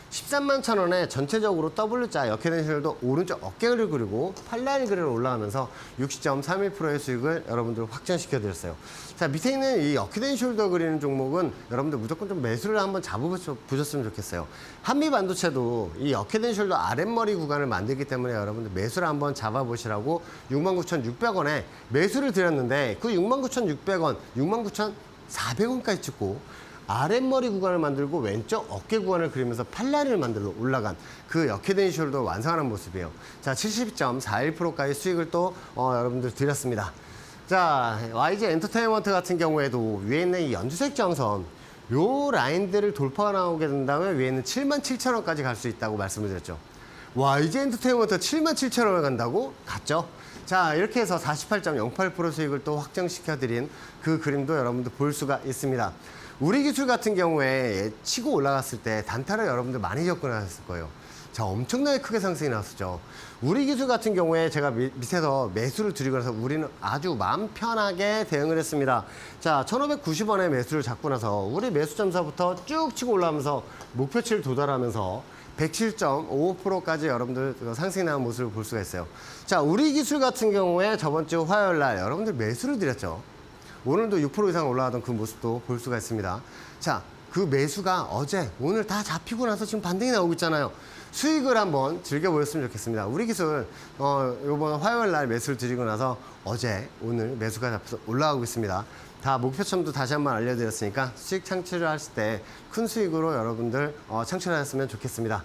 13만 1,000원에 전체적으로 W자 역헤드앤 숄더 오른쪽 어깨를 그리고 팔라인 그리로 올라가면서 60.31%의 수익을 여러분들 확정시켜 드렸어요. 자, 밑에 있는 이 역헤드앤 숄더 그리는 종목은 여러분들 무조건 좀 매수를 한번 잡아보셨으면 좋겠어요. 한미반도체도 이 역헤드앤 숄더 아랫머리 구간을 만들기 때문에 여러분들 매수를 한번 잡아보시라고 69,600원에 매수를 드렸는데 그 69,600원, 69,400원까지 찍고 아랫머리 구간을 만들고 왼쪽 어깨 구간을 그리면서 팔라인을 만들어 올라간 그 역헤드앤 숄더 완성하는 모습이에요. 자, 70.41%까지 수익을 또 여러분들 드렸습니다. 자, YG 엔터테인먼트 같은 경우에도 위에 있는 이 연두색 저항선 요 라인들을 돌파가 나오게 된다면 위에 있는 77,000원까지 갈 수 있다고 말씀을 드렸죠. YG 엔터테인먼트 77,000원을 간다고? 갔죠. 자, 이렇게 해서 48.08% 수익을 또 확정시켜 드린 그 그림도 여러분들 볼 수가 있습니다. 우리 기술 같은 경우에 치고 올라갔을 때 단타를 여러분들 많이 접근하셨을 거예요. 자, 엄청나게 크게 상승이 나왔었죠. 우리 기술 같은 경우에 제가 밑에서 매수를 드리고 나서 우리는 아주 마음 편하게 대응을 했습니다. 자, 1,590원에 매수를 잡고 나서 우리 매수 점수부터 쭉 치고 올라오면서 목표치를 도달하면서 107.55%까지 여러분들 상승이 나온 모습을 볼 수가 있어요. 자, 우리 기술 같은 경우에 저번 주 화요일 날 여러분들 매수를 드렸죠. 오늘도 6% 이상 올라가던 그 모습도 볼 수가 있습니다. 자, 그 매수가 어제, 오늘 다 잡히고 나서 지금 반등이 나오고 있잖아요. 수익을 한번 즐겨보셨으면 좋겠습니다. 우리 기술, 요번 화요일 날 매수를 드리고 나서 어제, 오늘 매수가 잡혀서 올라가고 있습니다. 다 목표점도 다시 한번 알려드렸으니까 수익 창출을 하실 때 큰 수익으로 여러분들 창출하셨으면 좋겠습니다.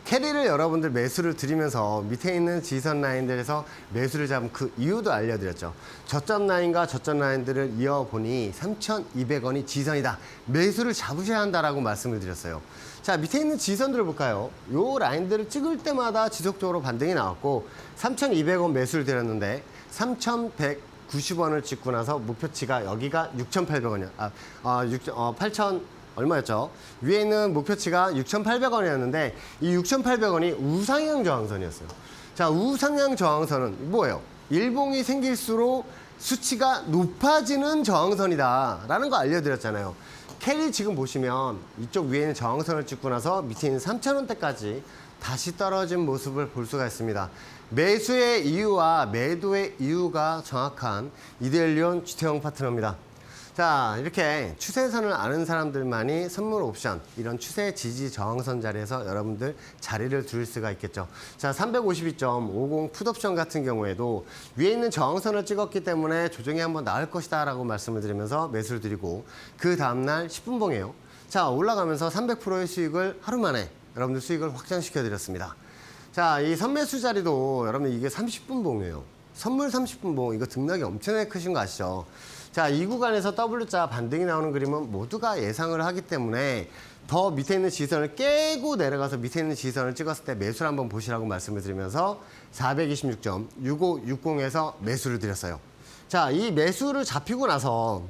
캐리를 여러분들 매수를 드리면서 밑에 있는 지선 라인들에서 매수를 잡은 그 이유도 알려드렸죠. 저점 라인과 저점 라인들을 이어보니 3,200원이 지선이다. 매수를 잡으셔야 한다라고 말씀을 드렸어요. 자, 밑에 있는 지선들을 볼까요? 요 라인들을 찍을 때마다 지속적으로 반등이 나왔고 3,200원 매수를 드렸는데 3,190원을 찍고 나서 목표치가 여기가 6,800원이요. 8,000 얼마였죠? 위에 있는 목표치가 6,800원이었는데 이 6,800원이 우상향 저항선이었어요. 자, 우상향 저항선은 뭐예요? 일봉이 생길수록 수치가 높아지는 저항선이다 라는 거 알려드렸잖아요. 캐리 지금 보시면 이쪽 위에 있는 저항선을 찍고 나서 밑에 있는 3,000원대까지 다시 떨어진 모습을 볼 수가 있습니다. 매수의 이유와 매도의 이유가 정확한 이데일리온 주태영 파트너입니다. 자, 이렇게 추세선을 아는 사람들만이 선물 옵션, 이런 추세 지지 저항선 자리에서 여러분들 자리를 두실 수가 있겠죠. 자, 352.50 풋옵션 같은 경우에도 위에 있는 저항선을 찍었기 때문에 조정이 한번 나올 것이다 라고 말씀을 드리면서 매수를 드리고 그 다음날 10분봉이에요. 자, 올라가면서 300%의 수익을 하루 만에 여러분들 수익을 확장시켜 드렸습니다. 자, 이 선매수 자리도 여러분 이게 30분봉이에요. 선물 30분봉, 이거 등락이 엄청나게 크신 거 아시죠? 자, 이 구간에서 W자 반등이 나오는 그림은 모두가 예상을 하기 때문에 더 밑에 있는 지선을 깨고 내려가서 밑에 있는 지선을 찍었을 때 매수를 한번 보시라고 말씀을 드리면서 426.6560에서 매수를 드렸어요. 자, 이 매수를 잡히고 나서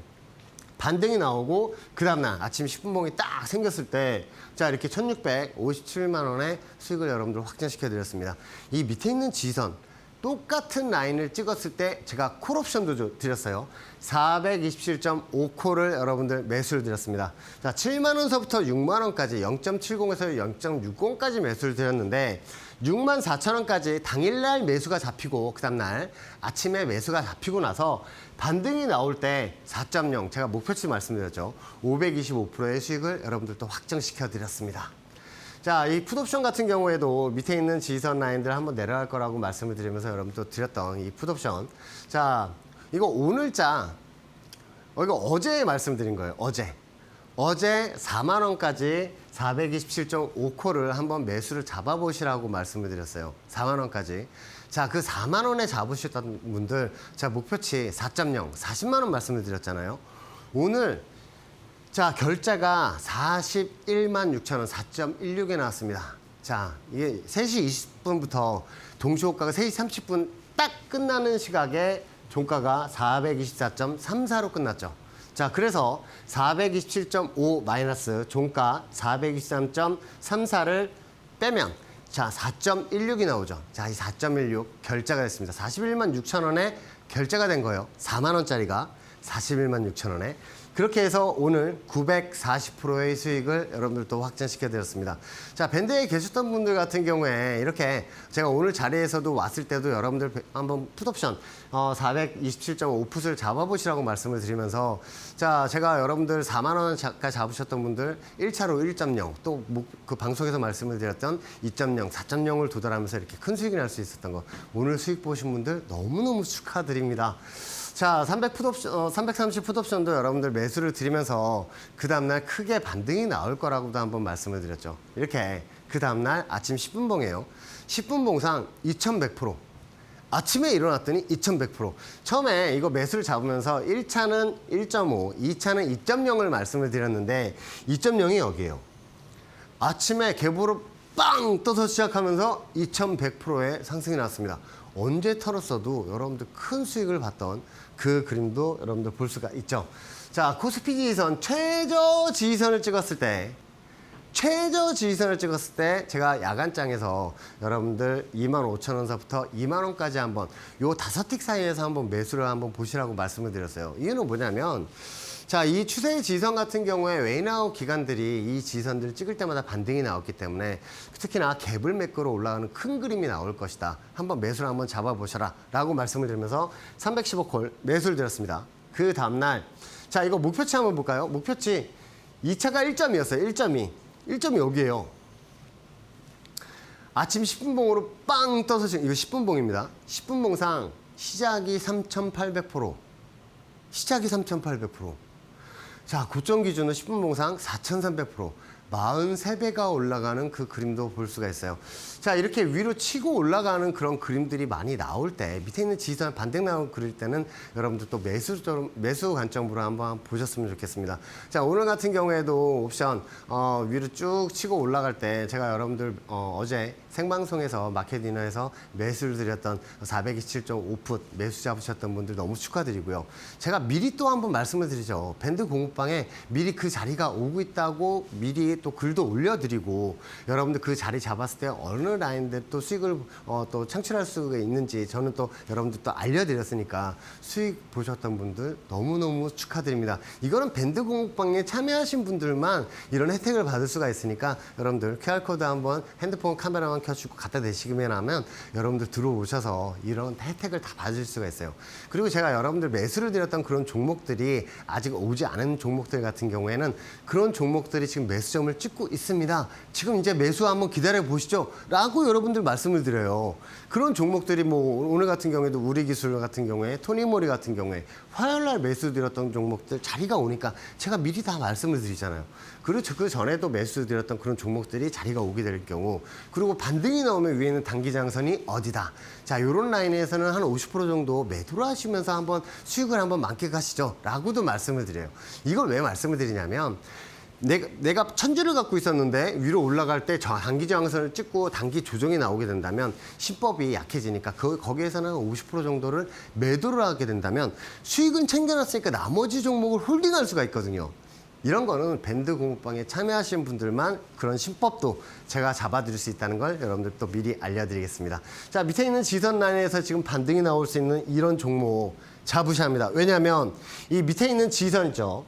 반등이 나오고 그 다음날 아침 10분봉이 딱 생겼을 때 자, 이렇게 1657만 원의 수익을 여러분들 확정시켜 드렸습니다. 이 밑에 있는 지선 똑같은 라인을 찍었을 때 제가 콜옵션도 드렸어요. 427.5콜을 여러분들 매수를 드렸습니다. 자, 7만 원서부터 6만 원까지 0.70에서 0.60까지 매수를 드렸는데 6만 4천 원까지 당일날 매수가 잡히고 그 다음날 아침에 매수가 잡히고 나서 반등이 나올 때 4.0 제가 목표치 말씀드렸죠. 525%의 수익을 여러분들도 확정시켜 드렸습니다. 자, 이 풋옵션 같은 경우에도 밑에 있는 지선 라인들 한번 내려갈 거라고 말씀을 드리면서 여러분도 드렸던 이 풋옵션. 자, 이거 오늘자, 이거 어제 말씀드린 거예요. 어제 4만 원까지 427.5콜을 한번 매수를 잡아보시라고 말씀을 드렸어요. 4만 원까지. 자, 그 4만 원에 잡으셨던 분들, 자, 목표치 4.0, 40만 원 말씀을 드렸잖아요. 오늘 자, 결제가 41만 6천 원, 4.16에 나왔습니다. 자, 이게 3시 20분부터 동시호가가 3시 30분 딱 끝나는 시각에 종가가 424.34로 끝났죠. 자, 그래서 427.5 마이너스 종가 423.34를 빼면 자, 4.16이 나오죠. 자, 이 4.16 결제가 됐습니다. 41만 6천 원에 결제가 된 거예요. 4만 원짜리가 41만 6천 원에. 그렇게 해서 오늘 940%의 수익을 여러분들도 확정시켜 드렸습니다. 자, 밴드에 계셨던 분들 같은 경우에 이렇게 제가 오늘 자리에서도 왔을 때도 여러분들 한번 풋옵션 427.5풋을 잡아보시라고 말씀을 드리면서 자, 제가 여러분들 4만 원까지 잡으셨던 분들 1차로 1.0 또 그 방송에서 말씀을 드렸던 2.0, 4.0을 도달하면서 이렇게 큰 수익이 날 수 있었던 거 오늘 수익 보신 분들 너무너무 축하드립니다. 자, 330 풋옵션도 여러분들 매수를 드리면서 그 다음날 크게 반등이 나올 거라고도 한번 말씀을 드렸죠. 이렇게 그 다음날 아침 10분봉이에요. 10분봉상 2100%. 아침에 일어났더니 2100%. 처음에 이거 매수를 잡으면서 1차는 1.5, 2차는 2.0을 말씀을 드렸는데 2.0이 여기에요. 아침에 개보로 빵 떠서 시작하면서 2100%의 상승이 나왔습니다. 언제 털었어도 여러분들 큰 수익을 봤던 그 그림도 여러분들 볼 수가 있죠. 자, 코스피 지지선 최저 지지선을 찍었을 때 제가 야간장에서 여러분들 25,000원서부터 2만 원까지 한번 요 5틱 사이에서 한번 매수를 한번 보시라고 말씀을 드렸어요. 이유는 뭐냐면 자, 이 추세 지선 같은 경우에 웨이나웃 기관들이 이 지선들을 찍을 때마다 반등이 나왔기 때문에 특히나 갭을 메꾸러 올라가는 큰 그림이 나올 것이다. 한번 매수를 한번 잡아보셔라 라고 말씀을 드리면서 315콜 매수를 드렸습니다. 그 다음날 자, 이거 목표치 한번 볼까요? 목표치 2차가 1점이었어요. 1점이 여기에요. 아침 10분봉으로 빵 떠서 지금 이거 10분봉입니다. 10분봉상 시작이 3,800%. 시작이 3,800%. 자, 고점 기준은 10분봉상 4,300%. 43배가 올라가는 그 그림도 볼 수가 있어요. 자, 이렇게 위로 치고 올라가는 그런 그림들이 많이 나올 때 밑에 있는 지선 반등 나오고 그럴 때는 여러분들 또 매수 관점으로 한번 보셨으면 좋겠습니다. 자, 오늘 같은 경우에도 옵션 위로 쭉 치고 올라갈 때 제가 여러분들 어제 생방송에서 마켓디너에서 매수를 드렸던 427.5풋 매수 잡으셨던 분들 너무 축하드리고요. 제가 미리 또 한번 말씀을 드리죠. 밴드 공부방에 미리 그 자리가 오고 있다고 미리 또 글도 올려드리고 여러분들 그 자리 잡았을 때 어느 라인들 또 수익을 또 창출할 수가 있는지 저는 또 여러분들 또 알려드렸으니까 수익 보셨던 분들 너무너무 축하드립니다. 이거는 밴드 공부방에 참여하신 분들만 이런 혜택을 받을 수가 있으니까 여러분들 QR코드 한번 핸드폰 카메라만 켜주고 갖다 대시기만 하면 여러분들 들어오셔서 이런 혜택을 다 받을 수가 있어요. 그리고 제가 여러분들 매수를 드렸던 그런 종목들이 아직 오지 않은 종목들 같은 경우에는 그런 종목들이 지금 매수점을 저점을 찍고 있습니다. 지금 이제 매수 한번 기다려 보시죠. 라고 여러분들 말씀을 드려요. 그런 종목들이 뭐 오늘 같은 경우에도 우리기술 같은 경우에 토니모리 같은 경우에 화요일 날 매수 드렸던 종목들 자리가 오니까 제가 미리 다 말씀을 드리잖아요. 그리고 그 전에도 매수 드렸던 그런 종목들이 자리가 오게 될 경우, 그리고 반등이 나오면 위에는 단기장선이 어디다. 자, 이런 라인에서는 한 50% 정도 매도를 하시면서 한번 수익을 한번 만끽하시죠. 라고도 말씀을 드려요. 이걸 왜 말씀을 드리냐면 내가 천주를 갖고 있었는데 위로 올라갈 때 단기 저항선을 찍고 단기 조정이 나오게 된다면 신법이 약해지니까 거기에서는 50% 정도를 매도를 하게 된다면 수익은 챙겨놨으니까 나머지 종목을 홀딩할 수가 있거든요. 이런 거는 밴드 공부방에 참여하신 분들만 그런 신법도 제가 잡아드릴 수 있다는 걸 여러분들 또 미리 알려드리겠습니다. 자, 밑에 있는 지선 라인에서 지금 반등이 나올 수 있는 이런 종목 잡으셔야 합니다. 왜냐하면 이 밑에 있는 지선 있죠.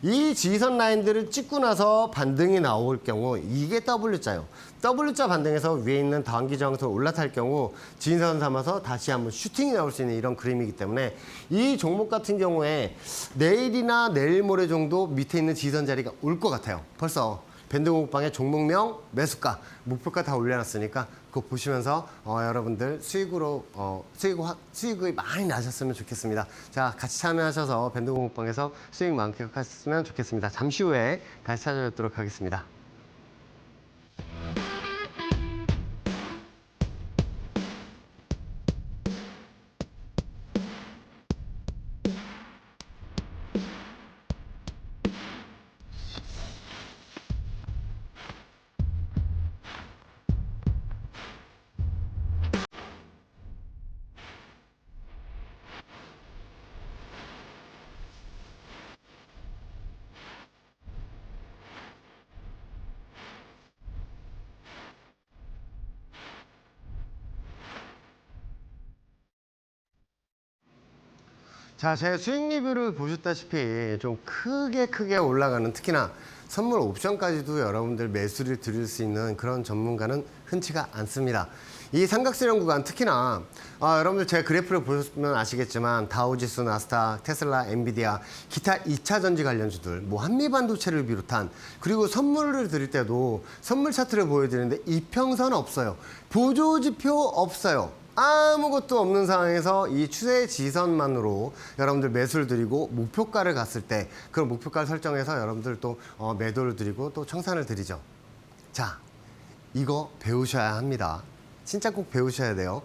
이 지선 라인들을 찍고 나서 반등이 나올 경우 이게 W자예요. W자 반등에서 위에 있는 단기 저항선 올라탈 경우 진선 삼아서 다시 한번 슈팅이 나올 수 있는 이런 그림이기 때문에 이 종목 같은 경우에 내일이나 내일 모레 정도 밑에 있는 지선 자리가 올 것 같아요. 벌써 밴드 공부방에 종목명, 매수가, 목표가 다 올려놨으니까 그거 보시면서 여러분들 수익이 많이 나셨으면 좋겠습니다. 자, 같이 참여하셔서 밴드 공부방에서 수익 만끽하셨으면 좋겠습니다. 잠시 후에 다시 찾아뵙도록 하겠습니다. 자, 제 수익 리뷰를 보셨다시피 좀 크게 올라가는, 특히나 선물 옵션까지도 여러분들 매수를 드릴 수 있는 그런 전문가는 흔치가 않습니다. 이 삼각수렴 구간, 특히나 여러분들 제 그래프를 보셨으면 아시겠지만 다우지수, 나스닥, 테슬라, 엔비디아, 기타 2차 전지 관련주들, 뭐 한미반도체를 비롯한, 그리고 선물을 드릴 때도 선물 차트를 보여드리는데 이평선 없어요. 보조지표 없어요. 아무것도 없는 상황에서 이 추세 지선만으로 여러분들 매수를 드리고 목표가를 갔을 때 그런 목표가를 설정해서 여러분들 또 매도를 드리고 또 청산을 드리죠. 자, 이거 배우셔야 합니다. 진짜 꼭 배우셔야 돼요.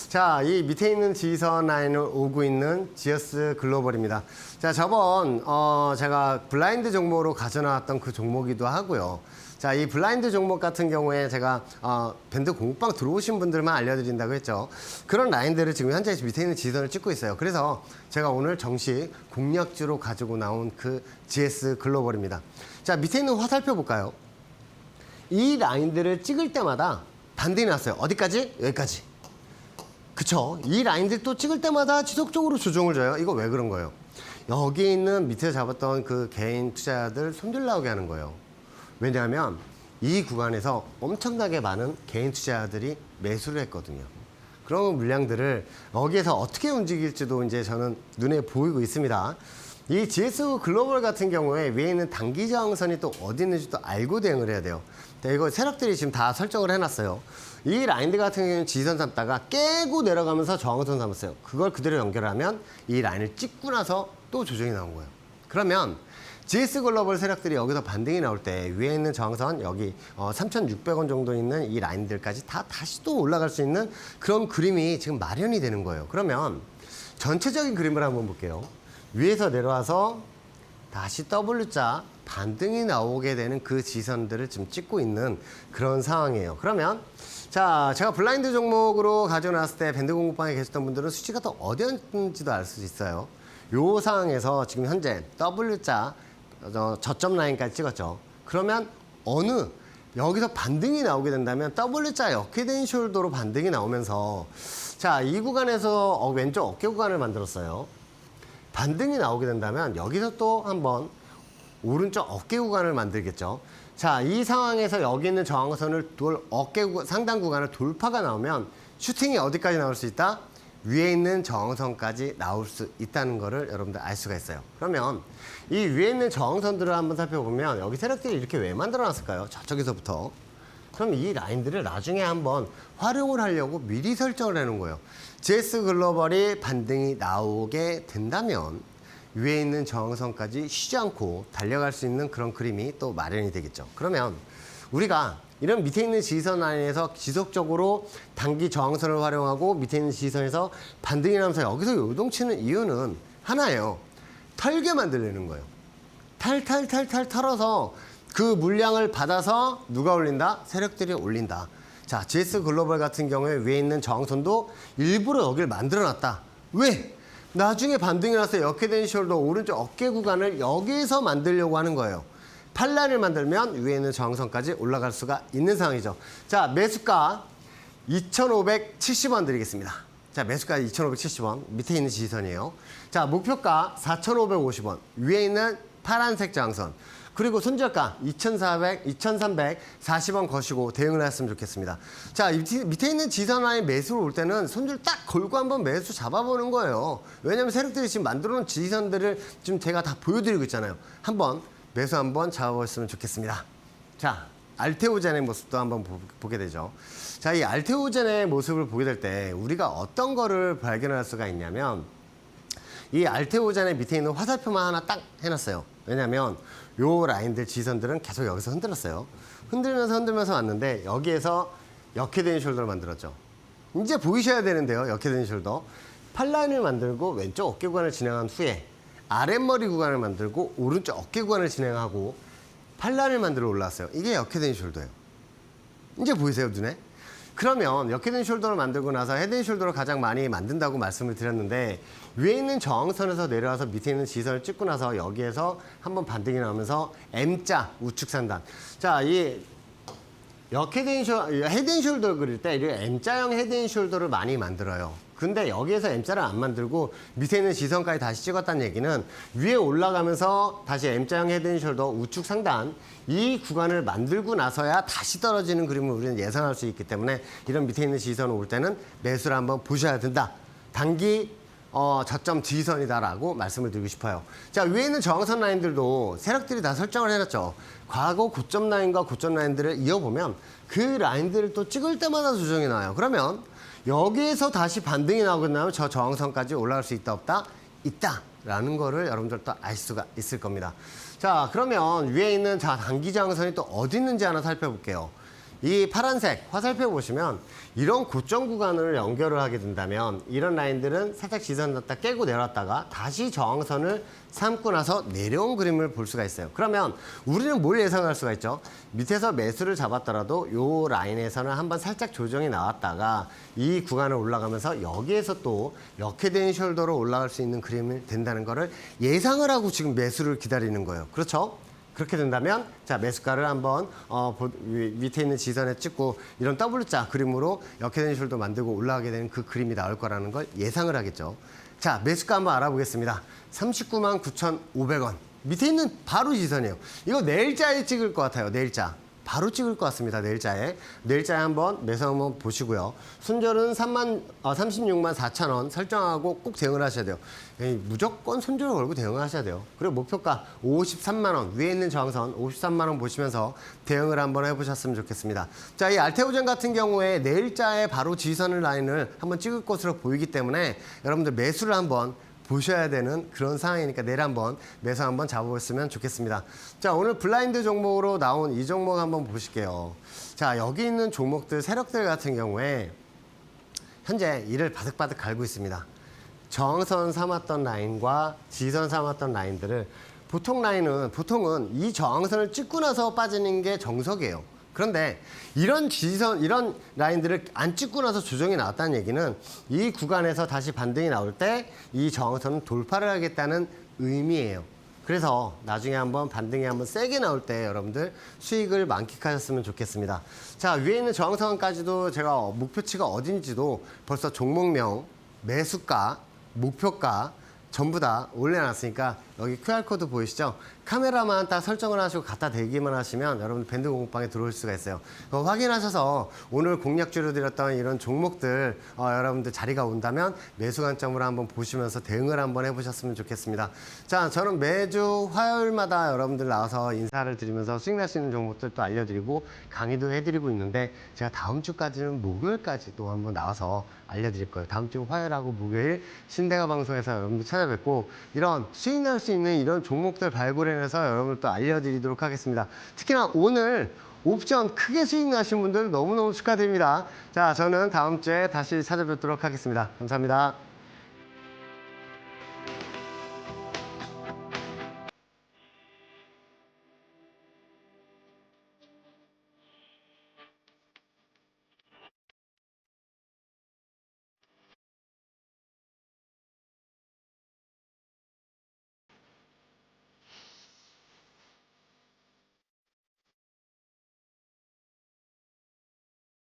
자, 이 밑에 있는 지선 라인을 오고 있는 지어스 글로벌입니다. 자, 저번 제가 블라인드 종목으로 가져나왔던 그 종목이기도 하고요. 자, 이 블라인드 종목 같은 경우에 제가 밴드 공부방 들어오신 분들만 알려드린다고 했죠. 그런 라인들을 지금 현재 밑에 있는 지선을 찍고 있어요. 그래서 제가 오늘 정식 공략주로 가지고 나온 그 GS 글로벌입니다. 자, 밑에 있는 화살표 볼까요? 이 라인들을 찍을 때마다 반등이 났어요. 어디까지? 여기까지. 그쵸? 이 라인들 또 찍을 때마다 지속적으로 조정을 줘요. 이거 왜 그런 거예요? 여기 있는 밑에 잡았던 그 개인 투자자들 손절 나오게 하는 거예요. 왜냐하면 이 구간에서 엄청나게 많은 개인 투자자들이 매수를 했거든요. 그런 물량들을 여기에서 어떻게 움직일지도 이제 저는 눈에 보이고 있습니다. 이 GS 글로벌 같은 경우에 위에 있는 단기 저항선이 또 어디 있는지도 알고 대응을 해야 돼요. 이거 세력들이 지금 다 설정을 해놨어요. 이 라인들 같은 경우는 지선 삼다가 깨고 내려가면서 저항선 삼았어요. 그걸 그대로 연결하면 이 라인을 찍고 나서 또 조정이 나온 거예요. 그러면 GS 글로벌 세력들이 여기서 반등이 나올 때 위에 있는 저항선 여기 3,600원 정도 있는 이 라인들까지 다 다시 또 올라갈 수 있는 그런 그림이 지금 마련이 되는 거예요. 그러면 전체적인 그림을 한번 볼게요. 위에서 내려와서 다시 W자 반등이 나오게 되는 그 지선들을 지금 찍고 있는 그런 상황이에요. 그러면 자, 제가 블라인드 종목으로 가져놨을 때 밴드 공부방에 계셨던 분들은 수치가 또 어디였는지도 알 수 있어요. 요 상황에서 지금 현재 W자 저점 라인까지 찍었죠. 그러면 여기서 반등이 나오게 된다면 W자 역회된 숄더로 반등이 나오면서 자, 이 구간에서 왼쪽 어깨 구간을 만들었어요. 반등이 나오게 된다면 여기서 또 한번 오른쪽 어깨 구간을 만들겠죠. 자, 이 상황에서 여기 있는 저항선을 상단 구간을 돌파가 나오면 슈팅이 어디까지 나올 수 있다? 위에 있는 저항선까지 나올 수 있다는 거를 여러분들 알 수가 있어요. 그러면 이 위에 있는 저항선들을 한번 살펴보면 여기 세력들이 이렇게 왜 만들어 놨을까요? 저쪽에서부터. 그럼 이 라인들을 나중에 한번 활용을 하려고 미리 설정을 해놓은 거예요. GS 글로벌이 반등이 나오게 된다면 위에 있는 저항선까지 쉬지 않고 달려갈 수 있는 그런 그림이 또 마련이 되겠죠. 그러면 우리가 이런 밑에 있는 지지선 라인에서 지속적으로 단기 저항선을 활용하고 밑에 있는 지지선에서 반등이 나면서 여기서 요동치는 이유는 하나예요. 털게 만들려는 거예요. 탈탈탈탈 털어서 그 물량을 받아서 누가 올린다? 세력들이 올린다. 자, GS 글로벌 같은 경우에 위에 있는 저항선도 일부러 여기를 만들어놨다. 왜? 나중에 반등이 나서 역회된 숄더 오른쪽 어깨 구간을 여기에서 만들려고 하는 거예요. 팔라를 만들면 위에 있는 저항선까지 올라갈 수가 있는 상황이죠. 자, 매수가 2,570원 드리겠습니다. 자, 매수가 2,570원. 밑에 있는 지지선이에요. 자, 목표가 4,550원. 위에 있는 파란색 저항선. 그리고 손절가 2,340원 거시고 대응을 했으면 좋겠습니다. 자, 밑에 있는 지지선 라인 매수를 올 때는 손절 딱 걸고 한번 매수 잡아보는 거예요. 왜냐면 세력들이 지금 만들어 놓은 지지선들을 지금 제가 다 보여드리고 있잖아요. 한번 매수 한번 잡아보셨으면 좋겠습니다. 자, 알테오젠의 모습도 한번 보게 되죠. 자, 이 알테오젠의 모습을 보게 될 때 우리가 어떤 거를 발견할 수가 있냐면 이 알테오젠의 밑에 있는 화살표만 하나 딱 해놨어요. 왜냐면 요 라인들 지선들은 계속 여기서 흔들었어요. 흔들면서 왔는데 여기에서 역회된 숄더를 만들었죠. 이제 보이셔야 되는데요. 역회된 숄더. 팔라인을 만들고 왼쪽 어깨 구간을 진행한 후에 아랫머리 구간을 만들고 오른쪽 어깨 구간을 진행하고 팔라인을 만들어 올라왔어요. 이게 역회된 숄더예요. 이제 보이세요, 눈에? 그러면 역회된 숄더를 만들고 나서 헤드앤 숄더를 가장 많이 만든다고 말씀을 드렸는데 위에 있는 저항선에서 내려와서 밑에 있는 지선을 찍고 나서 여기에서 한번 반등이 나오면서 M자 우측 상단. 자, 이 헤드앤 숄더 그릴 때 이렇게 M자형 헤드앤 숄더를 많이 만들어요. 근데 여기에서 M자를 안 만들고 밑에 있는 지선까지 다시 찍었다는 얘기는 위에 올라가면서 다시 M자형 헤드앤 숄더 우측 상단 이 구간을 만들고 나서야 다시 떨어지는 그림을 우리는 예상할 수 있기 때문에 이런 밑에 있는 지선을 올 때는 매수를 한번 보셔야 된다. 단기 저점 지지선이다라고 말씀을 드리고 싶어요. 자, 위에 있는 저항선 라인들도 세력들이 다 설정을 해놨죠. 과거 고점 라인과 고점 라인들을 이어보면 그 라인들을 또 찍을 때마다 조정이 나와요. 그러면 여기에서 다시 반등이 나오겠나요? 저 저항선까지 올라갈 수 있다 없다? 있다라는 거를 여러분들도 알 수가 있을 겁니다. 자, 그러면 위에 있는 단기 저항선이 또 어디 있는지 하나 살펴볼게요. 이 파란색 화살표 보시면 이런 고점 구간을 연결을 하게 된다면 이런 라인들은 살짝 지선 났다 깨고 내려왔다가 다시 저항선을 삼고 나서 내려온 그림을 볼 수가 있어요. 그러면 우리는 뭘 예상할 수가 있죠? 밑에서 매수를 잡았더라도 이 라인에서는 한번 살짝 조정이 나왔다가 이 구간을 올라가면서 여기에서 또 역회된 숄더로 올라갈 수 있는 그림이 된다는 거를 예상을 하고 지금 매수를 기다리는 거예요. 그렇죠? 그렇게 된다면 자, 매수가를 한번 밑에 있는 지선에 찍고 이런 W자 그림으로 역회된 숄더 만들고 올라가게 되는 그 그림이 나올 거라는 걸 예상을 하겠죠. 자, 매수가 한번 알아보겠습니다. 39만 9,500원. 밑에 있는 바로 지선이에요. 이거 내일자에 찍을 것 같아요. 내일자. 바로 찍을 것 같습니다. 내일자에. 내일자에 한번 매수 한번 보시고요. 손절은 36만 4천원 설정하고 꼭 대응을 하셔야 돼요. 무조건 손절을 걸고 대응을 하셔야 돼요. 그리고 목표가 53만원, 위에 있는 저항선 53만원 보시면서 대응을 한번 해보셨으면 좋겠습니다. 자, 이 알테오젠 같은 경우에 내일자에 바로 지선 라인을 한번 찍을 것으로 보이기 때문에 여러분들 매수를 한번 보셔야 되는 그런 상황이니까 내일 한번 매수 한번 잡아보셨으면 좋겠습니다. 자, 오늘 블라인드 종목으로 나온 이 종목 한번 보실게요. 자, 여기 있는 종목들, 세력들 같은 경우에 현재 이를 바득바득 갈고 있습니다. 저항선 삼았던 라인과 지선 삼았던 라인들을 보통은 이 저항선을 찍고 나서 빠지는 게 정석이에요. 그런데 이런 지선, 이런 라인들을 안 찍고 나서 조정이 나왔다는 얘기는 이 구간에서 다시 반등이 나올 때 이 저항선은 돌파를 하겠다는 의미예요. 그래서 나중에 한번 반등이 한번 세게 나올 때 여러분들 수익을 만끽하셨으면 좋겠습니다. 자, 위에 있는 저항선까지도 제가 목표치가 어딘지도 벌써 종목명, 매수가, 목표가 전부 다 올려놨으니까 여기 QR코드 보이시죠? 카메라만 딱 설정을 하시고 갖다 대기만 하시면 여러분 밴드 공부방에 들어올 수가 있어요. 그거 확인하셔서 오늘 공략주로 드렸던 이런 종목들 여러분들 자리가 온다면 매수 관점으로 한번 보시면서 대응을 한번 해보셨으면 좋겠습니다. 자, 저는 매주 화요일마다 여러분들 나와서 인사를 드리면서 수익 날 수 있는 종목들도 알려드리고 강의도 해드리고 있는데 제가 다음 주까지는 목요일까지 또 한번 나와서 알려드릴 거예요. 다음 주 화요일하고 목요일 신대가 방송에서 여러분들 찾아뵙고 이런 수익 날 수 있는 이런 종목들 발굴해내서 여러분들 또 알려드리도록 하겠습니다. 특히나 오늘 옵션 크게 수익 나신 분들 너무너무 축하드립니다. 자, 저는 다음 주에 다시 찾아뵙도록 하겠습니다. 감사합니다.